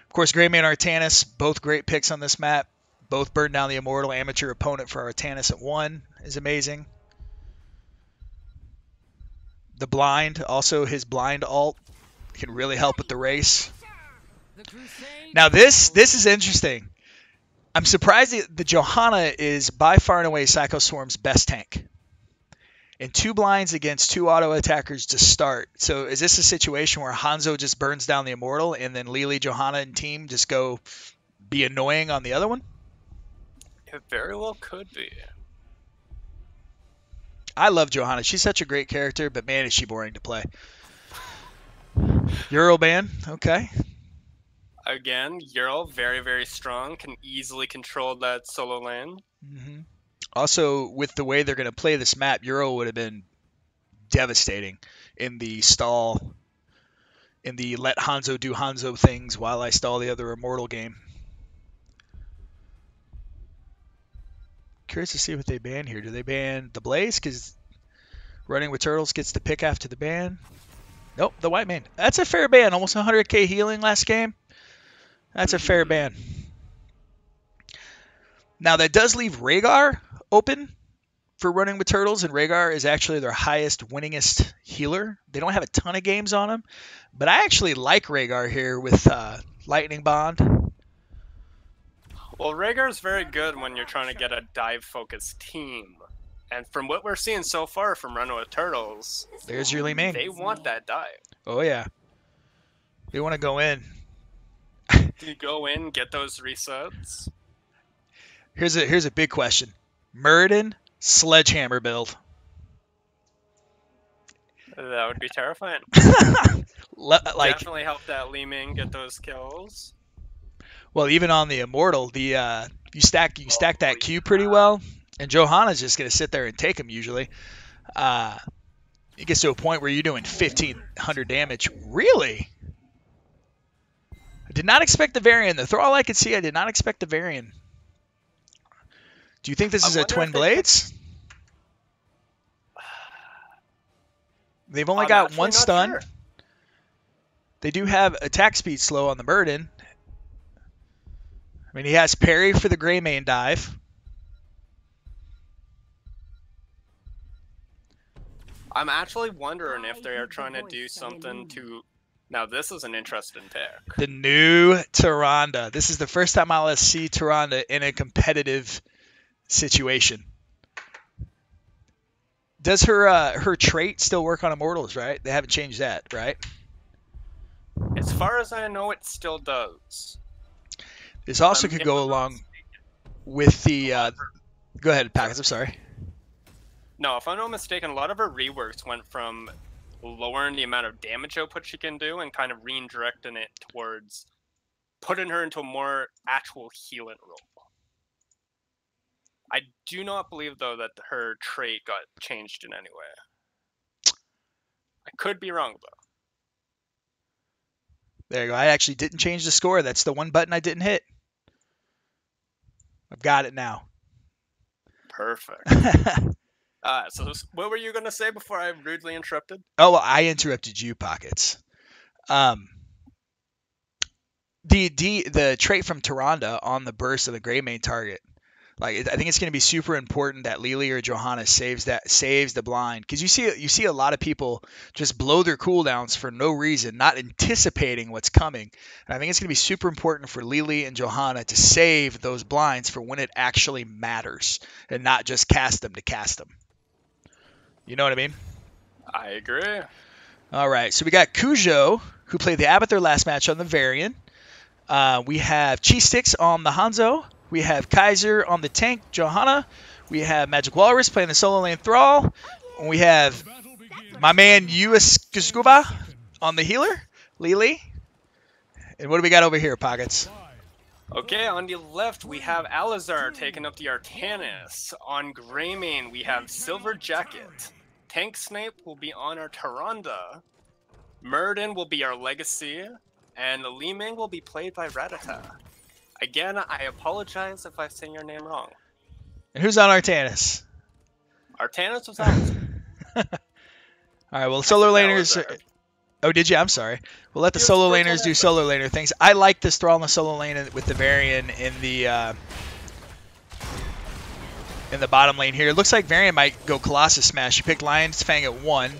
Of course, Greymane Artanis, both great picks on this map. Both burn down the Immortal. Amateur opponent for Artanis at 1 is amazing. The blind, also his blind ult can really help with the race. Now this is interesting. I'm surprised the Johanna is by far and away PyschoSwarm's best tank. And 2 blinds against 2 auto attackers to start. So is this a situation where Hanzo just burns down the Immortal and then Lily, Johanna, and team just go be annoying on the other one? It very well could be. I love Johanna. She's such a great character, but man, is she boring to play. Euroban, okay. Again, Euro, very, very strong. Can easily control that solo lane. Mm-hmm. Also, with the way they're going to play this map, Euro would have been devastating in the stall, in the let Hanzo do Hanzo things while I stall the other Immortal game. Curious to see what they ban here. Do they ban the Blaze? Because running with Turtles gets the pick after the ban. Nope, the White Man. That's a fair ban. Almost 100k healing last game. That's a fair ban. Now, that does leave Rhaegar open for running with turtles, and Rhaegar is actually their highest winningest healer. They don't have a ton of games on him, but I actually like Rhaegar here with Lightning Bond. Well, Rhaegar's very good when you're trying to get a dive-focused team. And from what we're seeing so far from Running with Turtles, There's your Li Ming. they want that dive. Oh, yeah. They want to go in. You go in, get those resets. Here's a big question. Muradin, Sledgehammer build. That would be terrifying. Like, definitely help that Li Ming get those kills. well, even on the Immortal, the you stack that Q pretty well, and Johanna's just gonna sit there and take him usually. It gets to a point where you're doing 1,500 damage. Really? I did not expect the Varian. The Thrall I could see, I did not expect the Varian. Do you think this is a Twin Blades? They've only got one stun. Sure. They do have attack speed slow on the Muradin. I mean, he has parry for the Greymane dive. I'm actually wondering if they are trying to do something to... Now, this is an interesting pick. The new Tyrande. This is the first time I'll see Tyrande in a competitive situation. Does her trait still work on Immortals, right? They haven't changed that, right? As far as I know, it still does. This also could go along with the... go ahead, Packers. I'm sorry. No, if I'm not mistaken, a lot of her reworks went from lowering the amount of damage output she can do and kind of redirecting it towards putting her into a more actual healing role. I do not believe, though, that her trait got changed in any way. I could be wrong, though. There you go. I actually didn't change the score. That's the one button I didn't hit. I've got it now. Perfect. So what were you going to say before I rudely interrupted? Oh, well, I interrupted you, Pockets. The trait from Tyrande on the burst of the Greymane target. Like, I think it's going to be super important that Lily or Johanna saves the blind, because you see a lot of people just blow their cooldowns for no reason, not anticipating what's coming. And I think it's going to be super important for Lily and Johanna to save those blinds for when it actually matters, and not just cast them to cast them. You know what I mean? I agree. All right, so we got Cujo, who played the Abathur last match on the Varian. We have Cheese Sticks on the Hanzo. We have Kaiser on the tank, Johanna. We have Magic Walrus playing the solo lane Thrall. And we have my man Yuaskuba on the healer, Lily. And what do we got over here, Pockets? Okay, on the left we have Alizar taking up the Artanis. On Greymane we have Silver Jacket. Tank Snipe will be on our Tyrande. Muradin will be our Legacy. And Li Ming will be played by Rattata. Again, I apologize if I say your name wrong. And who's on Artanis? Artanis was Alizar. All right, well, solo laners... Oh, did you? I'm sorry. We'll let the solo laners do solo laner things. I like this Thrall in the solo lane with the Varian in the bottom lane here. It looks like Varian might go Colossus Smash. He picked Lion's Fang at 1.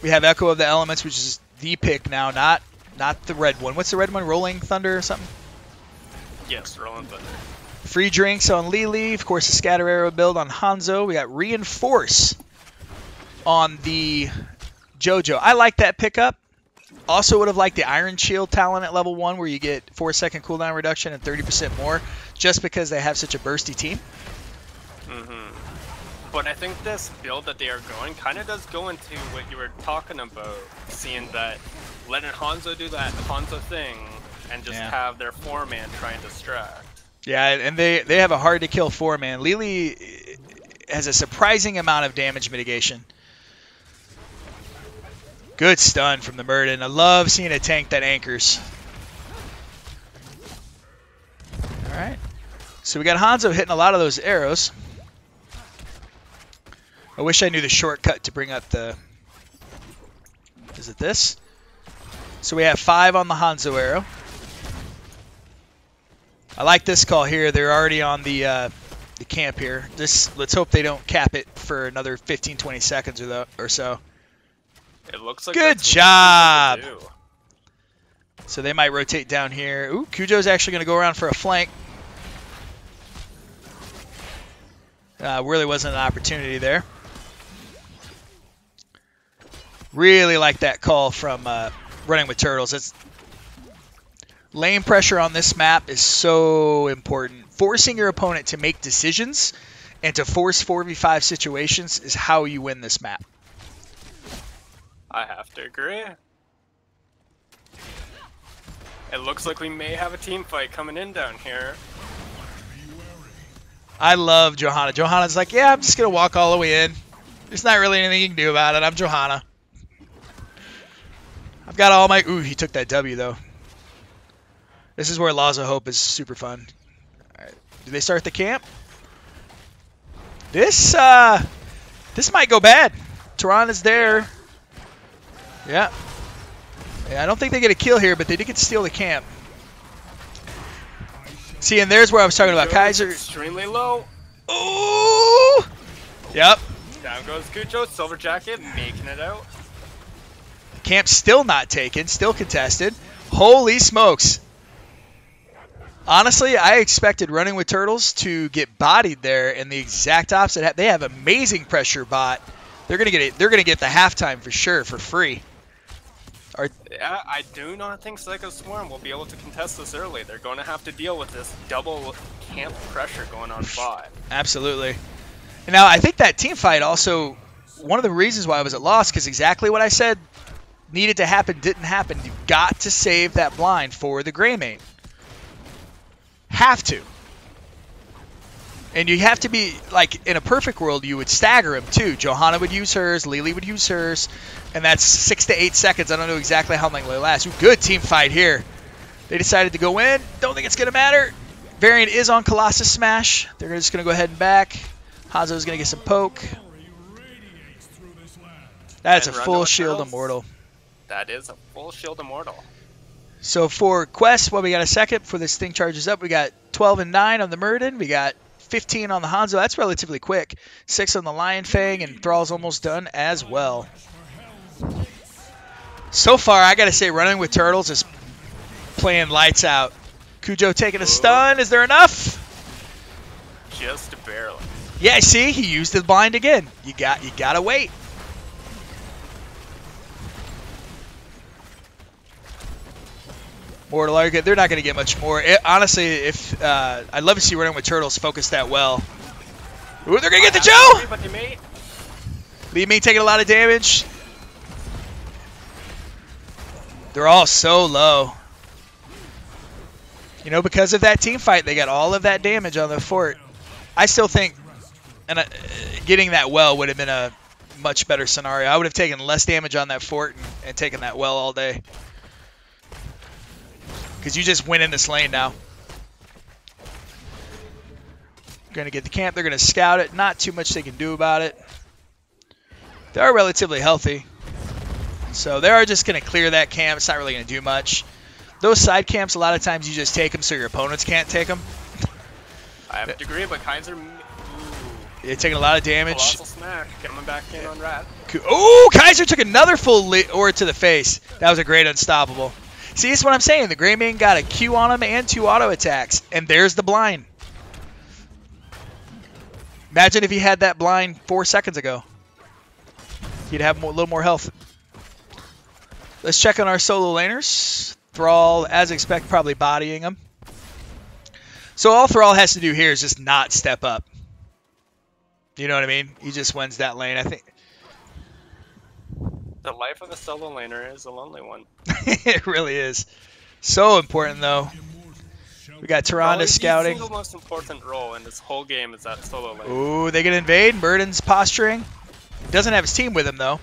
We have Echo of the Elements, which is the pick now, not the red one. What's the red one? Rolling Thunder or something? Yes, Rolling Thunder. Free drinks on Lily. Of course, the Scatter Arrow build on Hanzo. We got Reinforce on the JoJo. I like that pickup. Also would have liked the Iron Shield talent at level 1 where you get 4-second cooldown reduction and 30% more just because they have such a bursty team. But I think this build that they are going kind of does go into what you were talking about, seeing that letting Hanzo do that Hanzo thing and just have their 4-man try and distract. Yeah, and they have a hard-to-kill 4-man. Lily has a surprising amount of damage mitigation. Good stun from the Muradin. I love seeing a tank that anchors. All right. So we got Hanzo hitting a lot of those arrows. I wish I knew the shortcut to bring up the... Is it this? So we have 5 on the Hanzo arrow. I like this call here. They're already on the the camp here. Let's hope they don't cap it for another 15-20 seconds or so. It looks like good job. So they might rotate down here. Ooh, Cujo's actually going to go around for a flank. Really wasn't an opportunity there. Really like that call from Running with Turtles. It's lane pressure on this map is so important. Forcing your opponent to make decisions and to force 4v5 situations is how you win this map. I have to agree. It looks like we may have a team fight coming in down here. I love Johanna. Johanna's like, yeah, I'm just going to walk all the way in. There's not really anything you can do about it. I'm Johanna. I've got all my... Ooh, he took that W, though. This is where Laws of Hope is super fun. All right. Do they start the camp? This might go bad. Tehran is there. Yeah. I don't think they get a kill here, but they did get to steal the camp. See, and there's where I was talking about Kaiser. Extremely low. Ooh! Yep. Down goes Cujo. Silver Jacket making it out. Camp still not taken, still contested. Holy smokes. Honestly, I expected Running with Turtles to get bodied there, and the exact opposite. They have amazing pressure bot. They're gonna get it. They're gonna get the halftime for sure for free. Yeah, I do not think PyschoSwarm will be able to contest this early. They're going to have to deal with this double camp pressure going on bot. Absolutely. And now I think that team fight also, one of the reasons why I was at loss, because exactly what I said needed to happen didn't happen. You've got to save that blind for the Grey Mane. Have to. And you have to be, like, in a perfect world, you would stagger him, too. Johanna would use hers, Lily would use hers, and that's 6 to 8 seconds. I don't know exactly how long they last. Ooh, good team fight here. They decided to go in. Don't think it's going to matter. Variant is on Colossus Smash. They're just going to go ahead and back. Hanzo's going to get some poke. That's a full shield immortal. That is a full shield immortal. So for Quest, well, we got a second before this thing charges up. We got 12 and 9 on the Muradin. We got 15 on the Hanzo. That's relatively quick. 6 on the Lion Fang, and Thrall's almost done as well. So far, I got to say, Running with Turtles is playing lights out. Cujo taking a stun. Is there enough? Just barely. Yeah, see, he used the blind again. You got to wait. Mortal Argot, they're not going to get much more. Honestly, if I'd love to see Running with Turtles focus that well. Ooh, they're going to get the Joe! Li Ming taking a lot of damage. They're all so low. You know, because of that team fight, they got all of that damage on the fort. I still think getting that well would have been a much better scenario. I would have taken less damage on that fort and taken that well all day. Because you just win in this lane now. Going to get the camp. They're going to scout it. Not too much they can do about it. They are relatively healthy. So they are just going to clear that camp. It's not really going to do much. Those side camps, a lot of times you just take them so your opponents can't take them. I have to agree, but Kaiser... They're taking a lot of damage. Colossal Smash coming back in on Rat. Oh, Kaiser took another full aura to the face. That was a great unstoppable. See, this is what I'm saying. The Grey Mane got a Q on him and 2 auto attacks. And there's the blind. Imagine if he had that blind 4 seconds ago. He'd have a little more health. Let's check on our solo laners. Thrall, as expected, probably bodying him. So all Thrall has to do here is just not step up. You know what I mean? He just wins that lane, I think. The life of a solo laner is a lonely one. It really is. So important, though. We got Tyrande scouting. The single most important role in this whole game is that solo lane. Ooh, they can invade. Murden's posturing. Doesn't have his team with him, though.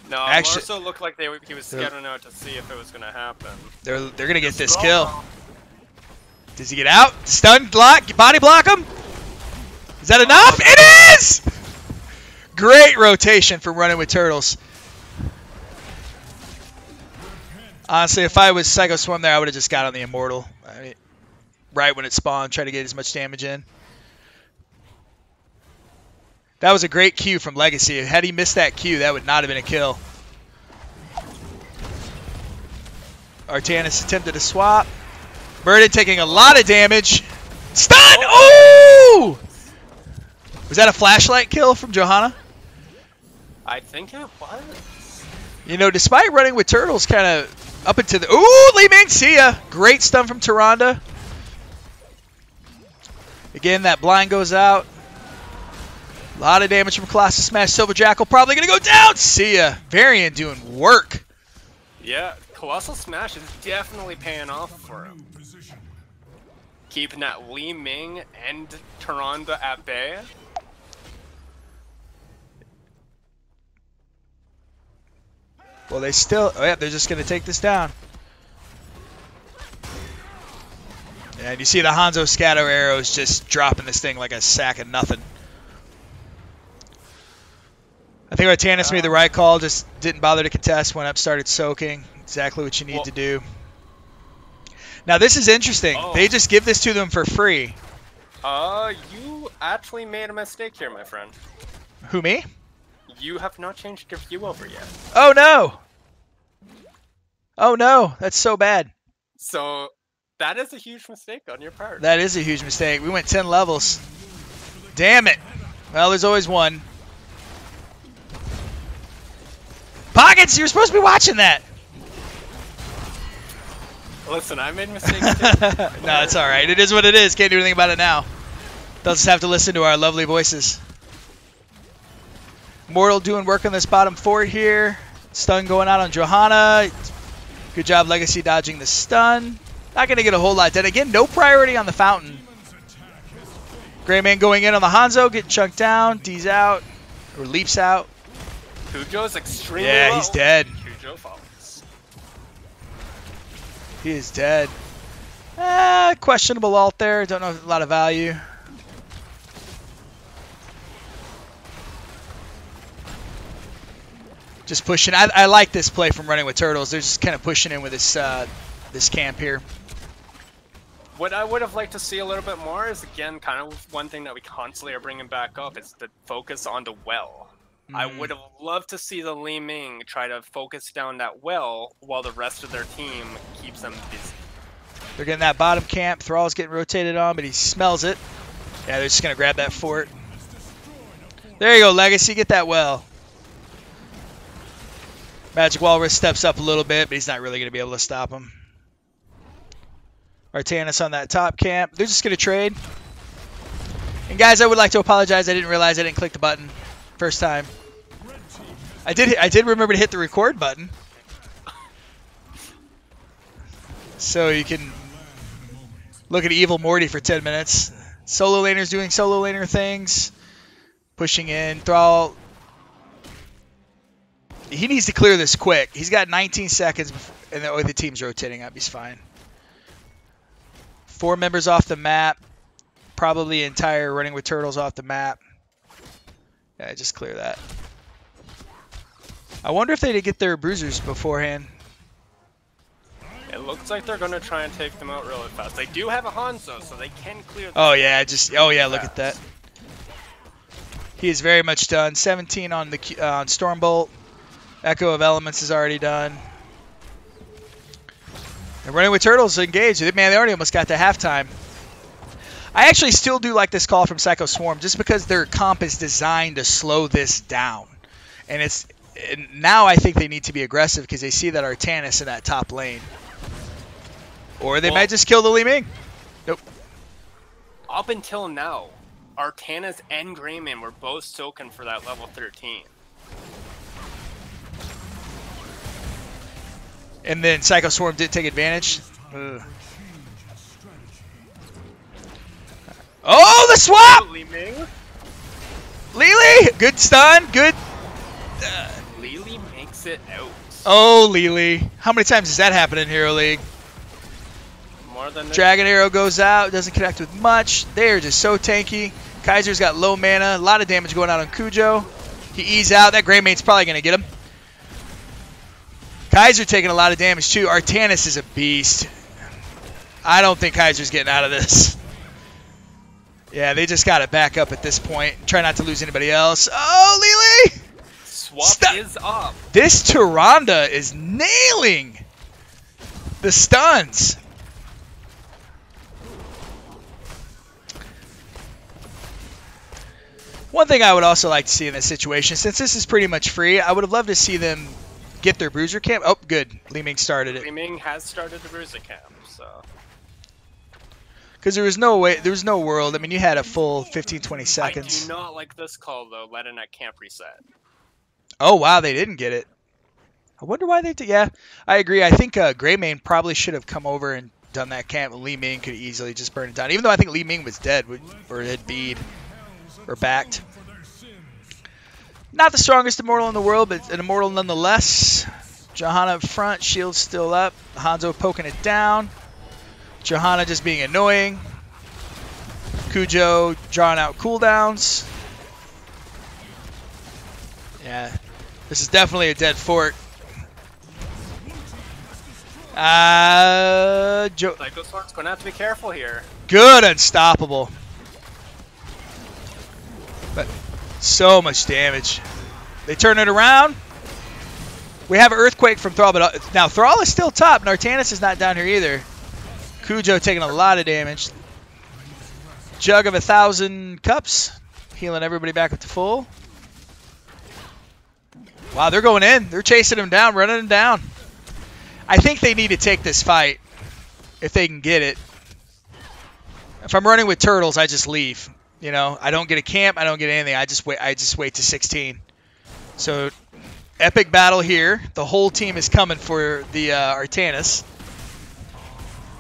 No, actually, Marso looked like he was scouting out to see if it was going to happen. They're going to get this kill. Does he get out? Stun block? Body block him? Is that enough? It is! Great rotation from Running with Turtles. Honestly, if I was PyschoSwarm there, I would have just got on the Immortal. I mean, right when it spawned, try to get as much damage in. That was a great Q from Legacy. Had he missed that Q, that would not have been a kill. Artanis attempted to swap. Burden taking a lot of damage. Stun! Oh! Was that a flashlight kill from Johanna? I think it was. You know, despite running with turtles kind of up into the... Ooh, Li Ming, see ya! Great stun from Tyrande. Again, that blind goes out. A lot of damage from Colossus Smash. Silver Jackal probably going to go down. See ya. Varian doing work. Yeah, Colossal Smash is definitely paying off for him. Keeping that Li Ming and Tyrande at bay. Well, they still... Oh, yeah, they're just going to take this down. And you see the Hanzo Scatter arrows just dropping this thing like a sack of nothing. I think Artanis made the right call, just didn't bother to contest, went up, started soaking. Exactly what you need to do. Now, this is interesting. Oh. They just give this to them for free. You actually made a mistake here, my friend. Who, me? You have not changed your view over yet. Oh, no. Oh, no. That's so bad. So, that is a huge mistake on your part. That is a huge mistake. We went 10 levels. Damn it. Well, there's always one. Pockets, you're supposed to be watching that. Listen, I made mistakes too. No, it's all right. It is what it is. Can't do anything about it now. They'll just have to listen to our lovely voices. Mortal doing work on this bottom fort here. Stun going out on Johanna. Good job, Legacy, dodging the stun. Not going to get a whole lot done. Again, no priority on the fountain. Greyman going in on the Hanzo, getting chunked down. D's out, or leaps out. Cujo's extremely low. Yeah, he's dead. Cujo falls. He is dead. Questionable ult there. Don't know a lot of value. Just pushing. I like this play from running with turtles. They're just kind of pushing in with this this camp here. What I would have liked to see a little bit more is, again, kind of one thing that we constantly are bringing back up is the focus on the well. I would have loved to see the Li Ming try to focus down that well while the rest of their team keeps them busy. They're getting that bottom camp. Thrall's getting rotated on, but he smells it. Yeah, they're just going to grab that fort. There you go, Legacy. Get that well. Magic Walrus steps up a little bit, but he's not really going to be able to stop him. Artanis on that top camp. They're just going to trade. And guys, I would like to apologize. I didn't realize I didn't click the button first time. I did remember to hit the record button. So you can look at Evil Morty for 10 minutes. Solo laners doing solo laner things. Pushing in. Thrall. He needs to clear this quick. He's got 19 seconds and the team's rotating up. He's fine. 4 members off the map. Probably entire running with turtles off the map. Yeah, just clear that. I wonder if they did get their bruisers beforehand. It looks like they're going to try and take them out really fast. They do have a Hanzo, so they can clear them. Oh yeah, look at that. He is very much done. 17 on the on Stormbolt. Echo of Elements is already done. And running with turtles engaged. Man, they already almost got to halftime. I actually still do like this call from PyschoSwarm just because their comp is designed to slow this down. And now I think they need to be aggressive because they see that Artanis in that top lane. Or they might just kill the Li Ming. Nope. Up until now, Artanis and Greyman were both soaking for that level 13. And then PyschoSwarm did take advantage. Ugh. Oh, the swap! Lily! Good stun. Good. Lily makes it out. Oh, Lily. How many times does that happen in Hero League? More than Dragon Arrow goes out. Doesn't connect with much. They're just so tanky. Kaiser's got low mana. A lot of damage going out on Cujo. He ease out. That Greymate's probably going to get him. Kaiser taking a lot of damage too. Artanis is a beast. I don't think Kaiser's getting out of this. Yeah, they just got to back up at this point. Try not to lose anybody else. Oh, Lily! Swap is up. This Tyrande is nailing the stuns. One thing I would also like to see in this situation, since this is pretty much free, I would have loved to see them get their bruiser camp. Oh, good. Li Ming started it. Li Ming has started the bruiser camp, so. Because there was no way, there was no world. I mean, you had a full 15, 20 seconds. I do not like this call, though, letting that camp reset. Oh, wow, they didn't get it. I wonder why they did. Yeah, I agree. I think Greymane probably should have come over and done that camp. Li Ming could easily just burn it down. Even though I think Li Ming was dead or had bead or backed. Not the strongest immortal in the world, but an immortal nonetheless. Johanna up front, shield still up. Hanzo poking it down. Johanna just being annoying. Kujo drawing out cooldowns. Yeah, this is definitely a dead fort. PyschoSwarm's going to have to be careful here. Good unstoppable. But so much damage. They turn it around. We have an Earthquake from Thrall, but now Thrall is still top. Nartanis is not down here either. Kujo taking a lot of damage. Jug of 1,000 cups. Healing everybody back up to full. Wow, they're going in. They're chasing him down, running him down. I think they need to take this fight if they can get it. If I'm running with turtles, I just leave. You know, I don't get a camp. I don't get anything. I just wait to 16. So, epic battle here. The whole team is coming for the Artanis.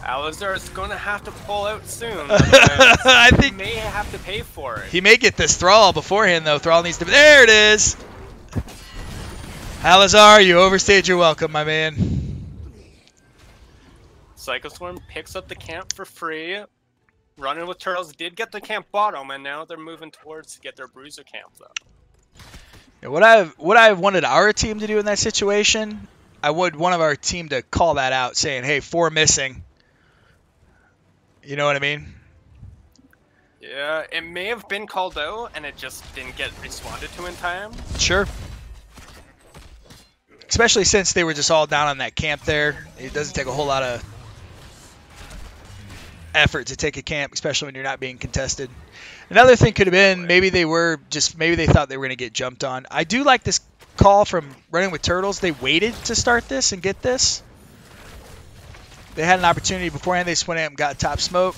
Alizar is going to have to pull out soon. I think he may have to pay for it. He may get this Thrall beforehand, though. Thrall needs to... There it is! Alizar, you overstayed your welcome, my man. PyschoSwarm picks up the camp for free. Running with Turtles did get the camp bottom, and now they're moving towards to get their bruiser camp, though. Yeah, what I've wanted our team to do in that situation, I would one of our team to call that out, saying, hey, 4 missing. You know what I mean? Yeah, it may have been called out, and it just didn't get responded to in time. Sure. Especially since they were just all down on that camp there. It doesn't take a whole lot of effort to take a camp, especially when you're not being contested. Another thing could have been maybe they thought they were going to get jumped on. I do like this call from Running with Turtles. They waited to start this and get this. They had an opportunity beforehand. They just went out and got top soak.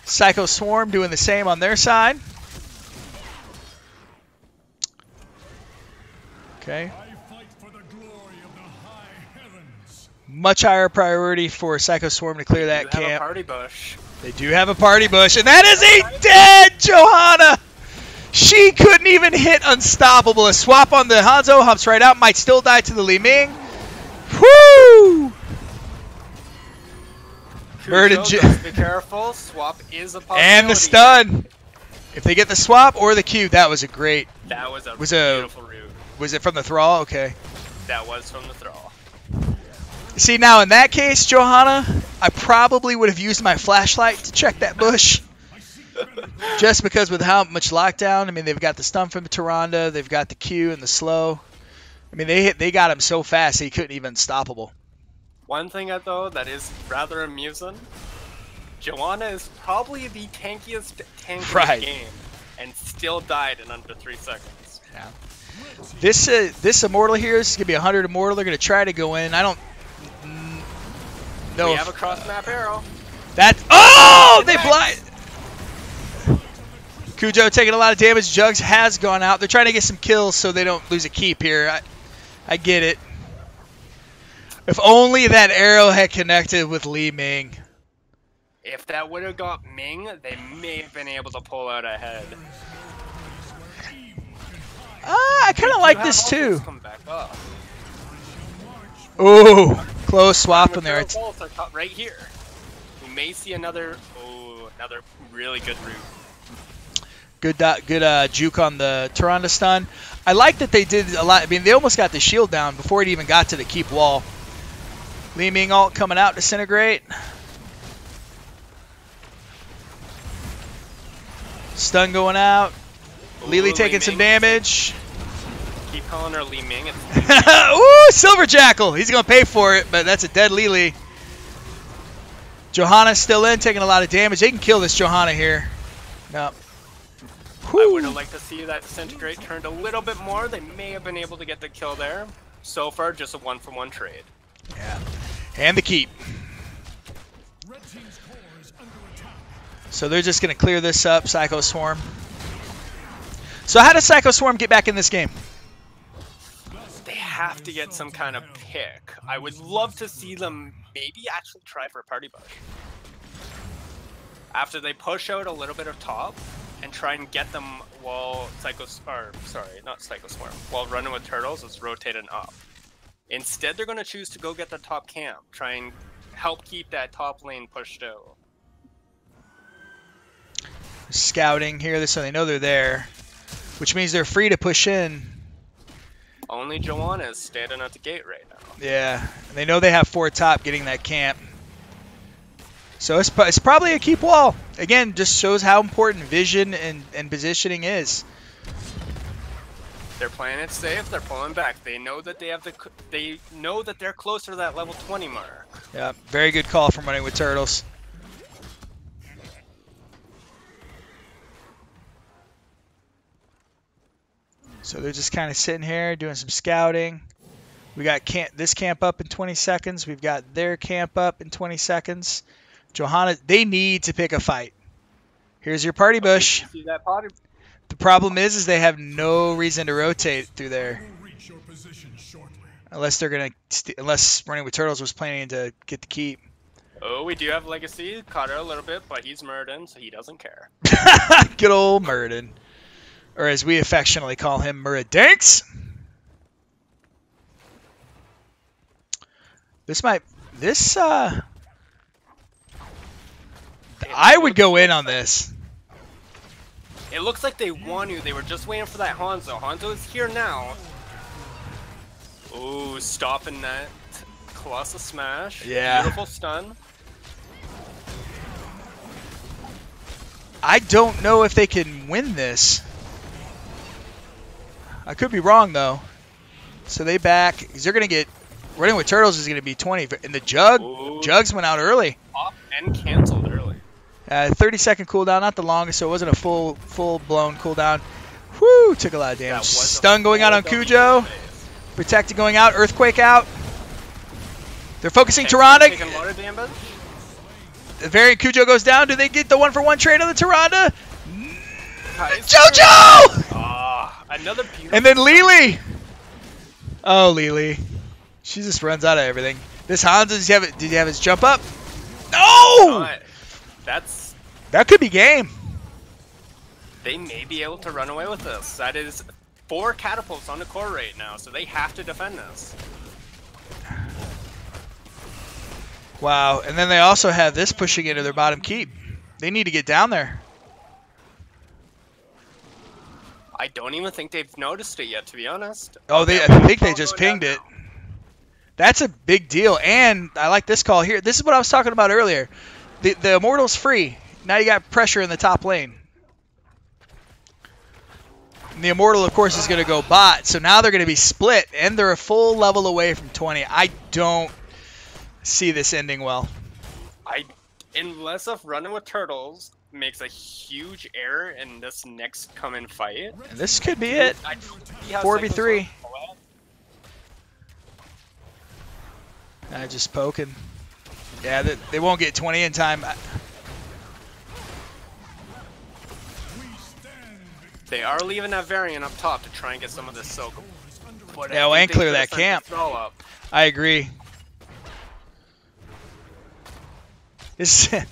PyschoSwarm doing the same on their side. Okay. Much higher priority for PyschoSwarm to clear that camp. Have a party bush. They do have a party bush, and that is a dead Johanna! She couldn't even hit Unstoppable. A swap on the Hanzo, hops right out, might still die to the Li Ming. Woo! Be careful, swap is a possibility. And the stun! If they get the swap or the Q, that was a great... That was a beautiful route. Was it from the Thrall? Okay. That was from the Thrall. See, now in that case, Johanna, I probably would have used my flashlight to check that bush. Just because with how much lockdown, I mean, they've got the stun from Tyrande, they've got the Q and the slow. I mean, they got him so fast he couldn't even stoppable. One thing, though, that is rather amusing, Johanna is probably the tankiest tank in the game, and still died in under 3 seconds. Yeah. This Immortal here is going to be 100 Immortal. They're going to try to go in. I don't know. We have a cross-map arrow. Oh! They blind. Kujo taking a lot of damage. Jugs has gone out. They're trying to get some kills so they don't lose a keep here. I get it. If only that arrow had connected with Li Ming. If that would have got Ming, they may have been able to pull out ahead. I kind of like this too. Come back up. Oh, close swap in there. Right here. We may see another really good route. Good juke on the Tyrande stun. I like that they did a lot. I mean, they almost got the shield down before it even got to the keep wall. Li Ming ult coming out, disintegrate. Stun going out. Lily taking some damage. Keep calling her Li Ming. Ooh, Silver Jackal. He's going to pay for it, but that's a dead Lily. Johanna's still in, taking a lot of damage. They can kill this Johanna here. No. I would have liked to see that disintegrate turned a little bit more. They may have been able to get the kill there. So far, just a 1-for-1 trade. Yeah. And the keep. So they're just going to clear this up, PyschoSwarm. So how does PyschoSwarm get back in this game? They have to get some kind of pick. I would love to see them maybe actually try for a party bush. After they push out a little bit of top and try and get them while while running with turtles is rotating up. Instead, they're going to choose to go get the top camp, try and help keep that top lane pushed out. Scouting here, so they know they're there, which means they're free to push in. Only Joanna is standing at the gate right now. Yeah, and they know they have 4 top getting that camp. So it's probably a keep wall. Again, just shows how important vision and positioning is. They're playing it safe. They're pulling back. They know that they know that they're closer to that level 20 mark. Yeah, very good call from running with turtles. So they're just kind of sitting here doing some scouting. We got this camp up in 20 seconds. We've got their camp up in 20 seconds. Johanna, they need to pick a fight. Here's your party bush. See that party? The problem is they have no reason to rotate through there. Unless they're gonna, unless running with turtles was planning to get the keep. Oh, we do have Legacy. Caught her a little bit, but he's Murden, so he doesn't care. Good old Murden. Or as we affectionately call him, Muridanks. I would go in on this. It looks like they want to. They were just waiting for that Hanzo. Hanzo is here now. Ooh, stopping that. Colossus smash. Yeah. Beautiful stun. I don't know if they can win this. I could be wrong, though. So they back. Because they're going to get... Running with turtles is going to be 20. And the Jugs went out early. Pop and canceled early. 30-second cooldown. Not the longest, so it wasn't a full-blown cooldown. Whoo! Took a lot of damage. Stun going out on Cujo. Protected going out. Earthquake out. They're focusing Tyrande. The variant Cujo goes down. Do they get the 1-for-1 trade on the Tyrande? JoJo! Another beautiful. And then Lily. Oh, Lily. She just runs out of everything. This Hanzo, did he have his jump up? No! That could be game. They may be able to run away with this. That is 4 catapults on the core right now, so they have to defend this. Wow, and then they also have this pushing into their bottom keep. They need to get down there. I don't even think they've noticed it yet, to be honest. Oh, I think they just pinged it. That's a big deal, and I like this call here. This is what I was talking about earlier. The Immortal's free. Now you got pressure in the top lane. And the Immortal, of course, is going to go bot, so now they're going to be split, and they're a full level away from 20. I don't see this ending well. Unless if running with turtles makes a huge error in this next coming fight. And this could be it. 4v3. Just poking. Yeah, they won't get 20 in time. They are leaving that variant up top to try and get some of this soak. Yeah, well, and clear that camp. I agree. I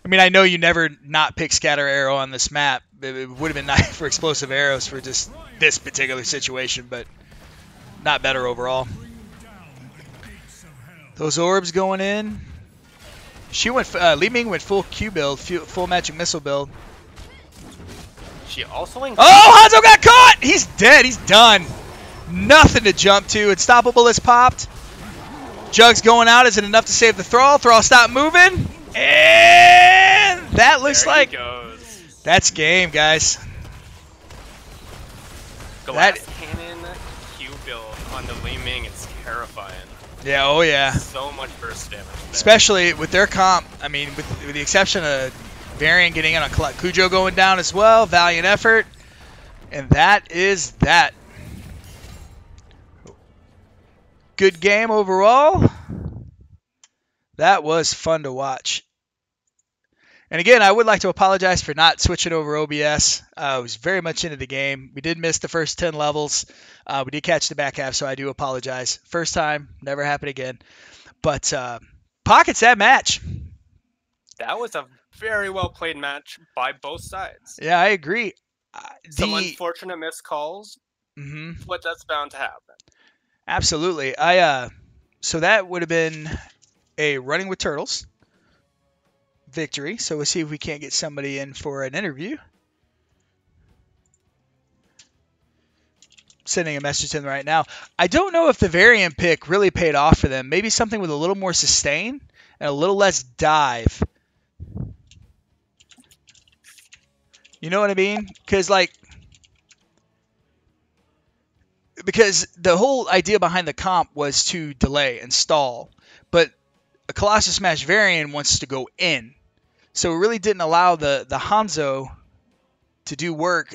mean, I know you never not pick Scatter Arrow on this map. It would have been nice for explosive arrows for just this particular situation, but not better overall. Those orbs going in. She went. Li Ming went full Q build, full magic missile build. She also went. Oh, Hanzo got caught. He's dead. He's done. Nothing to jump to. Unstoppable is popped. Jug's going out. Is it enough to save the Thrall? Thrall stop moving. And that looks There he like goes. that's game, guys. Glass cannon Q build on the Li Ming is terrifying. Yeah, oh yeah. So much burst damage. There. Especially with their comp. I mean, with the exception of Varian getting in on Cujo going down as well. Valiant effort. And that is that. Good game overall. That was fun to watch. And again, I would like to apologize for not switching over OBS. I was very much into the game. We did miss the first 10 levels. We did catch the back half, so I do apologize. First time, never happen again. But Pockets, that match. That was a very well played match by both sides. Yeah, I agree. Some unfortunate missed calls, but that's bound to happen. Absolutely. So that would have been a Running with Turtles victory. So we'll see if we can't get somebody in for an interview. Sending a message to them right now. I don't know if the Variant pick really paid off for them. Maybe something with a little more sustain and a little less dive. You know what I mean? Because the whole idea behind the comp was to delay and stall. But a Colossus Smash Variant wants to go in. So it really didn't allow the Hanzo to do work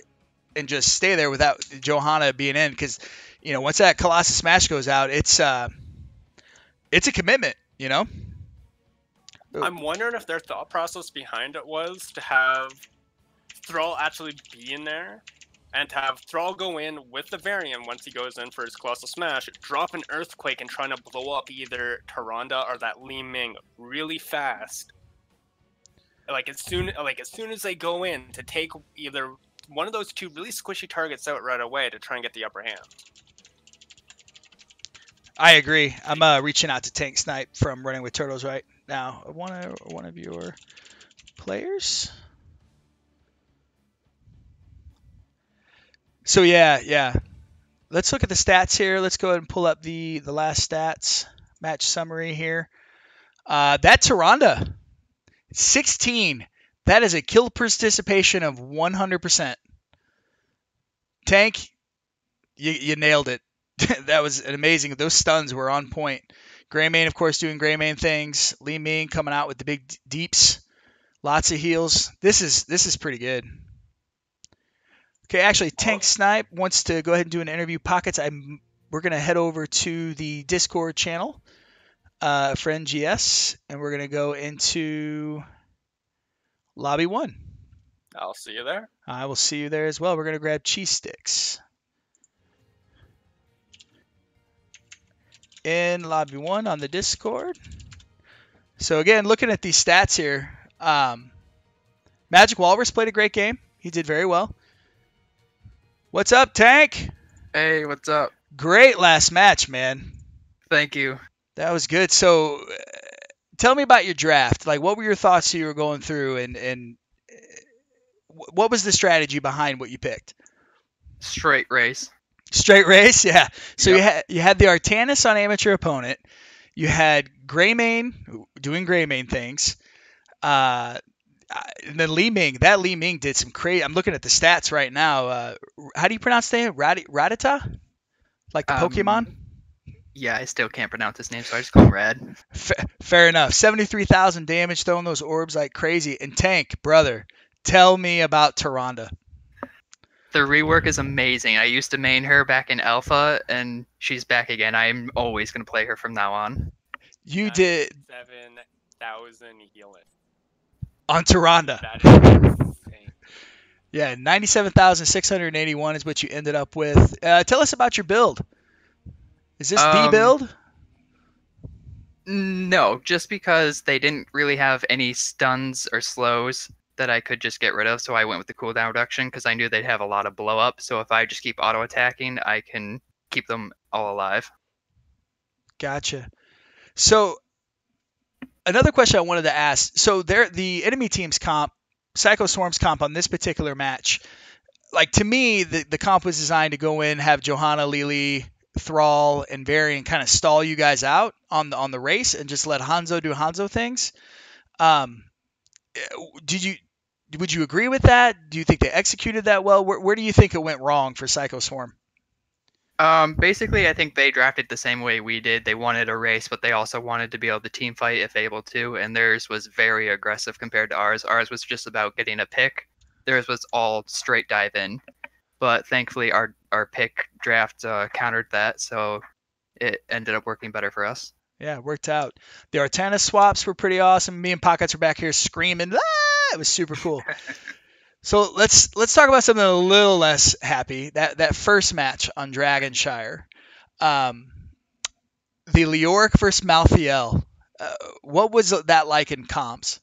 and just stay there without Johanna being in. Because, once that Colossus Smash goes out, it's a commitment, I'm wondering if their thought process behind it was to have Thrall actually be in there and to have Thrall go in with the Variant once he goes in for his Colossal Smash, drop an Earthquake and trying to blow up either Tyrande or that Li Ming really fast. As soon as they go in to take either one of those two really squishy targets out right away to try and get the upper hand. I agree. I'm reaching out to Tank Snipe from Running with Turtles right now. One of your players. So yeah. Let's look at the stats here. Let's go ahead and pull up the last stats match summary here. That Tyrande, 16. That is a kill participation of 100%. Tank, you nailed it. That was amazing. Those stuns were on point. Greymane, of course, doing Greymane things. Li Ming coming out with the big deeps. Lots of heals. This is pretty good. Okay, actually, Tank Snipe wants to go ahead and do an interview. Pockets, we're going to head over to the Discord channel, friend GS, and we're going to go into Lobby 1. I'll see you there. I will see you there as well. We're going to grab cheese sticks. In Lobby 1 on the Discord. So again, looking at these stats here, Magic Walrus played a great game. He did very well. What's up, Tank? Hey, what's up? Great last match, man. Thank you. That was good. So tell me about your draft. What were your thoughts as you were going through, and what was the strategy behind what you picked? Straight race. Straight race, yeah. So Yep. you had the Artanis on amateur opponent. You had Greymane doing Greymane things. And then Li Ming. That Li Ming did some crazy. I'm looking at the stats right now. How do you pronounce the name? Rattata? Like the Pokemon? Yeah, I still can't pronounce his name, so I just call him Rad. Fair enough. 73,000 damage, throwing those orbs like crazy. And Tank, brother, tell me about Tyrande. The rework is amazing. I used to main her back in Alpha, and she's back again. I'm always going to play her from now on. You did 7,000 healing. on Tyrande. That is insane. Yeah, 97,681 is what you ended up with. Tell us about your build. Is this the build? No, just because they didn't really have any stuns or slows that I could just get rid of, so I went with the cooldown reduction because I knew they'd have a lot of blow up. So if I just keep auto attacking, I can keep them all alive. Gotcha. So another question I wanted to ask. So the enemy team's comp, PyschoSwarm's comp on this particular match, to me, the comp was designed to go in, have Johanna, Lily, Thrall and Varian kind of stall you guys out on the race and just let Hanzo do Hanzo things. Would you agree with that? Do you think they executed that well? Where do you think it went wrong for PyschoSwarm? Basically, I think they drafted the same way we did. They wanted a race, but they also wanted to be able to team fight if able to, and theirs was very aggressive compared to ours. Ours was just about getting a pick. Theirs was all straight dive in. But thankfully, our pick draft countered that, so it ended up working better for us. Yeah, it worked out. The Artana swaps were pretty awesome. Me and Pockets were back here screaming. Ah! It was super cool. So let's talk about something a little less happy. That first match on Dragonshire, the Leoric versus Malthael. What was that like in comps?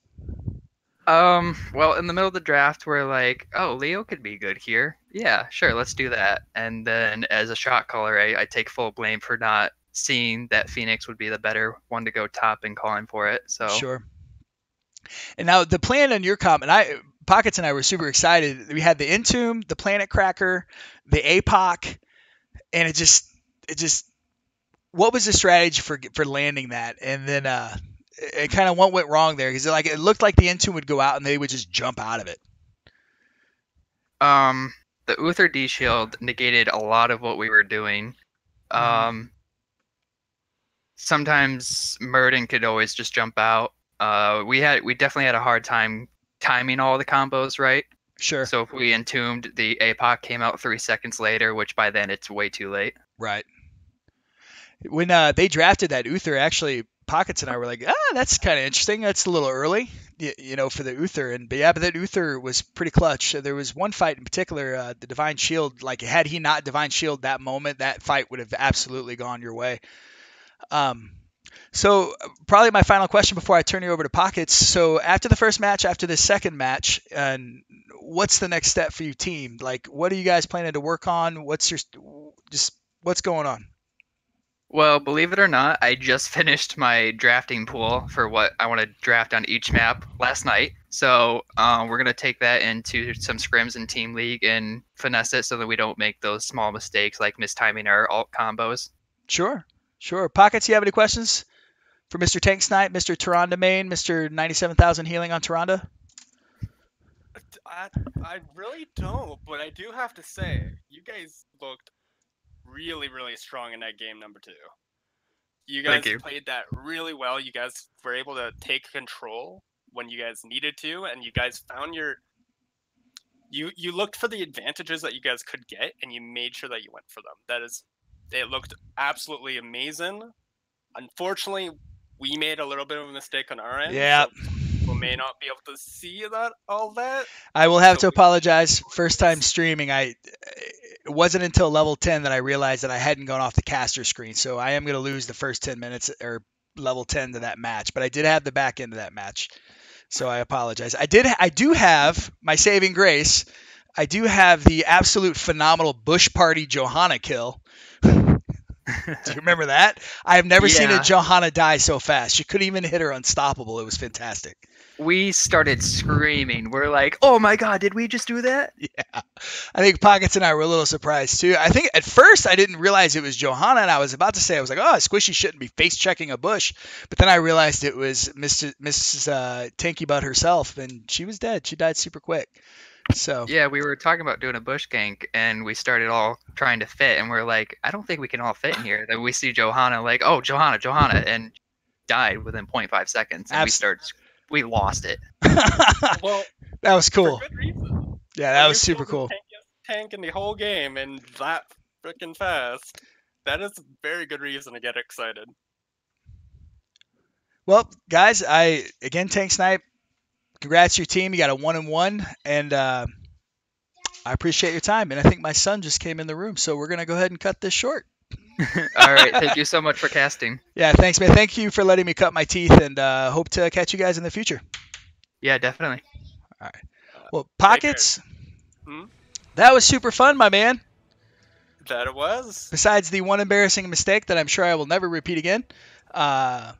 Well, in the middle of the draft, we're like, oh, Leo could be good here. Yeah, sure, let's do that. And then as a shot caller, I take full blame for not seeing that Phoenix would be the better one to go top and calling for it. So Sure. And now the plan on your comp, and Pockets and I were super excited. We had the Entomb, the Planet Cracker, the APOC, and it just what was the strategy for landing that? And then it kind of what went wrong there, because it looked like the Entomb would go out and they would just jump out of it. The Uther D shield negated a lot of what we were doing. Sometimes Murden could always just jump out. We definitely had a hard time timing all the combos right. Sure. So if we entombed, the APOC came out 3 seconds later, which by then it's way too late. Right. When they drafted that Uther, actually, Pockets and I were like, that's kind of interesting. That's a little early, for the Uther. But that Uther was pretty clutch. There was one fight in particular, the Divine Shield. Like, had he not Divine Shield that moment, that fight would have absolutely gone your way. So probably my final question before I turn you over to Pockets. So after the first match, after the second match, and what's the next step for you team? Like, what are you guys planning to work on? What's going on? Well, believe it or not, I just finished my drafting pool for what I want to draft on each map last night. So we're going to take that into some scrims in Team League and finesse it so that we don't make those small mistakes like mistiming our alt combos. Sure. Pockets, you have any questions for Mr. Tank Snipe, Mr. Tyrande main, Mr. 97,000 healing on Tyrande? I really don't, but I do have to say, you guys looked really, really strong in that game number 2. You guys played that really well. You guys were able to take control when you guys needed to, and you guys found you looked for the advantages that you guys could get, and you made sure that you went for them. It looked absolutely amazing. Unfortunately, we made a little bit of a mistake on our end. Yeah. So people may not be able to see all that. I will have to apologize. First time streaming, it wasn't until level 10 that I realized that I hadn't gone off the caster screen. So I am going to lose the first 10 minutes or level 10 to that match. But I did have the back end of that match. So I apologize. I do have my saving grace. I do have the absolute phenomenal Bush Party Johanna kill. Do you remember that? I have never seen a Johanna die so fast. She couldn't even hit her unstoppable. It was fantastic. We started screaming. We're like, oh my god, did we just do that? Yeah. I think Pockets and I were a little surprised too. I think at first I didn't realize it was Johanna, and I was about to say, I was like, oh, Squishy shouldn't be face checking a bush. But then I realized it was Mrs. Tanky Butt herself, and she was dead. She died super quick. So yeah, we were talking about doing a bush gank, and we started all trying to fit, and we're like, I don't think we can all fit in here. Then we see Johanna, like, oh, Johanna, and died within 0.5 seconds, and we lost it. Well, that was cool. For good reason. Yeah, that was super cool. Tank in the whole game, and that freaking fast. That is a very good reason to get excited. Well, guys, again, Tank Snipe, congrats to your team. You got a 1-1, and I appreciate your time. And I think my son just came in the room, so we're going to go ahead and cut this short. All right. Thank you so much for casting. Yeah, thanks, man. Thank you for letting me cut my teeth, and hope to catch you guys in the future. Yeah, definitely. All right. Well, Pockets, that was super fun, my man. That it was. Besides the one embarrassing mistake that I'm sure I will never repeat again, I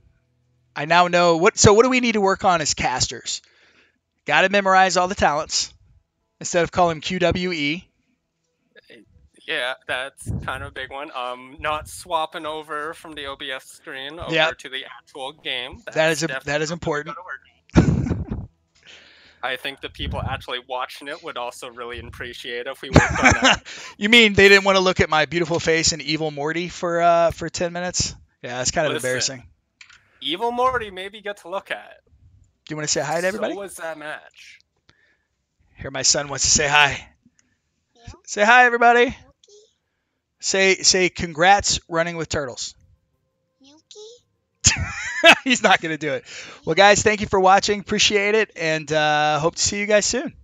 now know what do we need to work on as casters? Got to memorize all the talents instead of calling QWE. Yeah, that's kind of a big one. Not swapping over from the OBS screen over Yep. to the actual game. That is definitely important. something we gotta work on. I think the people actually watching it would also really appreciate if we worked on that. You mean they didn't want to look at my beautiful face and evil Morty for 10 minutes? Yeah, that's kind of Listen, embarrassing. Evil Morty maybe get to look at. Do you want to say hi to everybody? So was that match. Here, my son wants to say hi. Yeah. Say hi, everybody. Yuki? Say congrats running with turtles. Yuki? He's not going to do it. Well, guys, thank you for watching. Appreciate it, and hope to see you guys soon.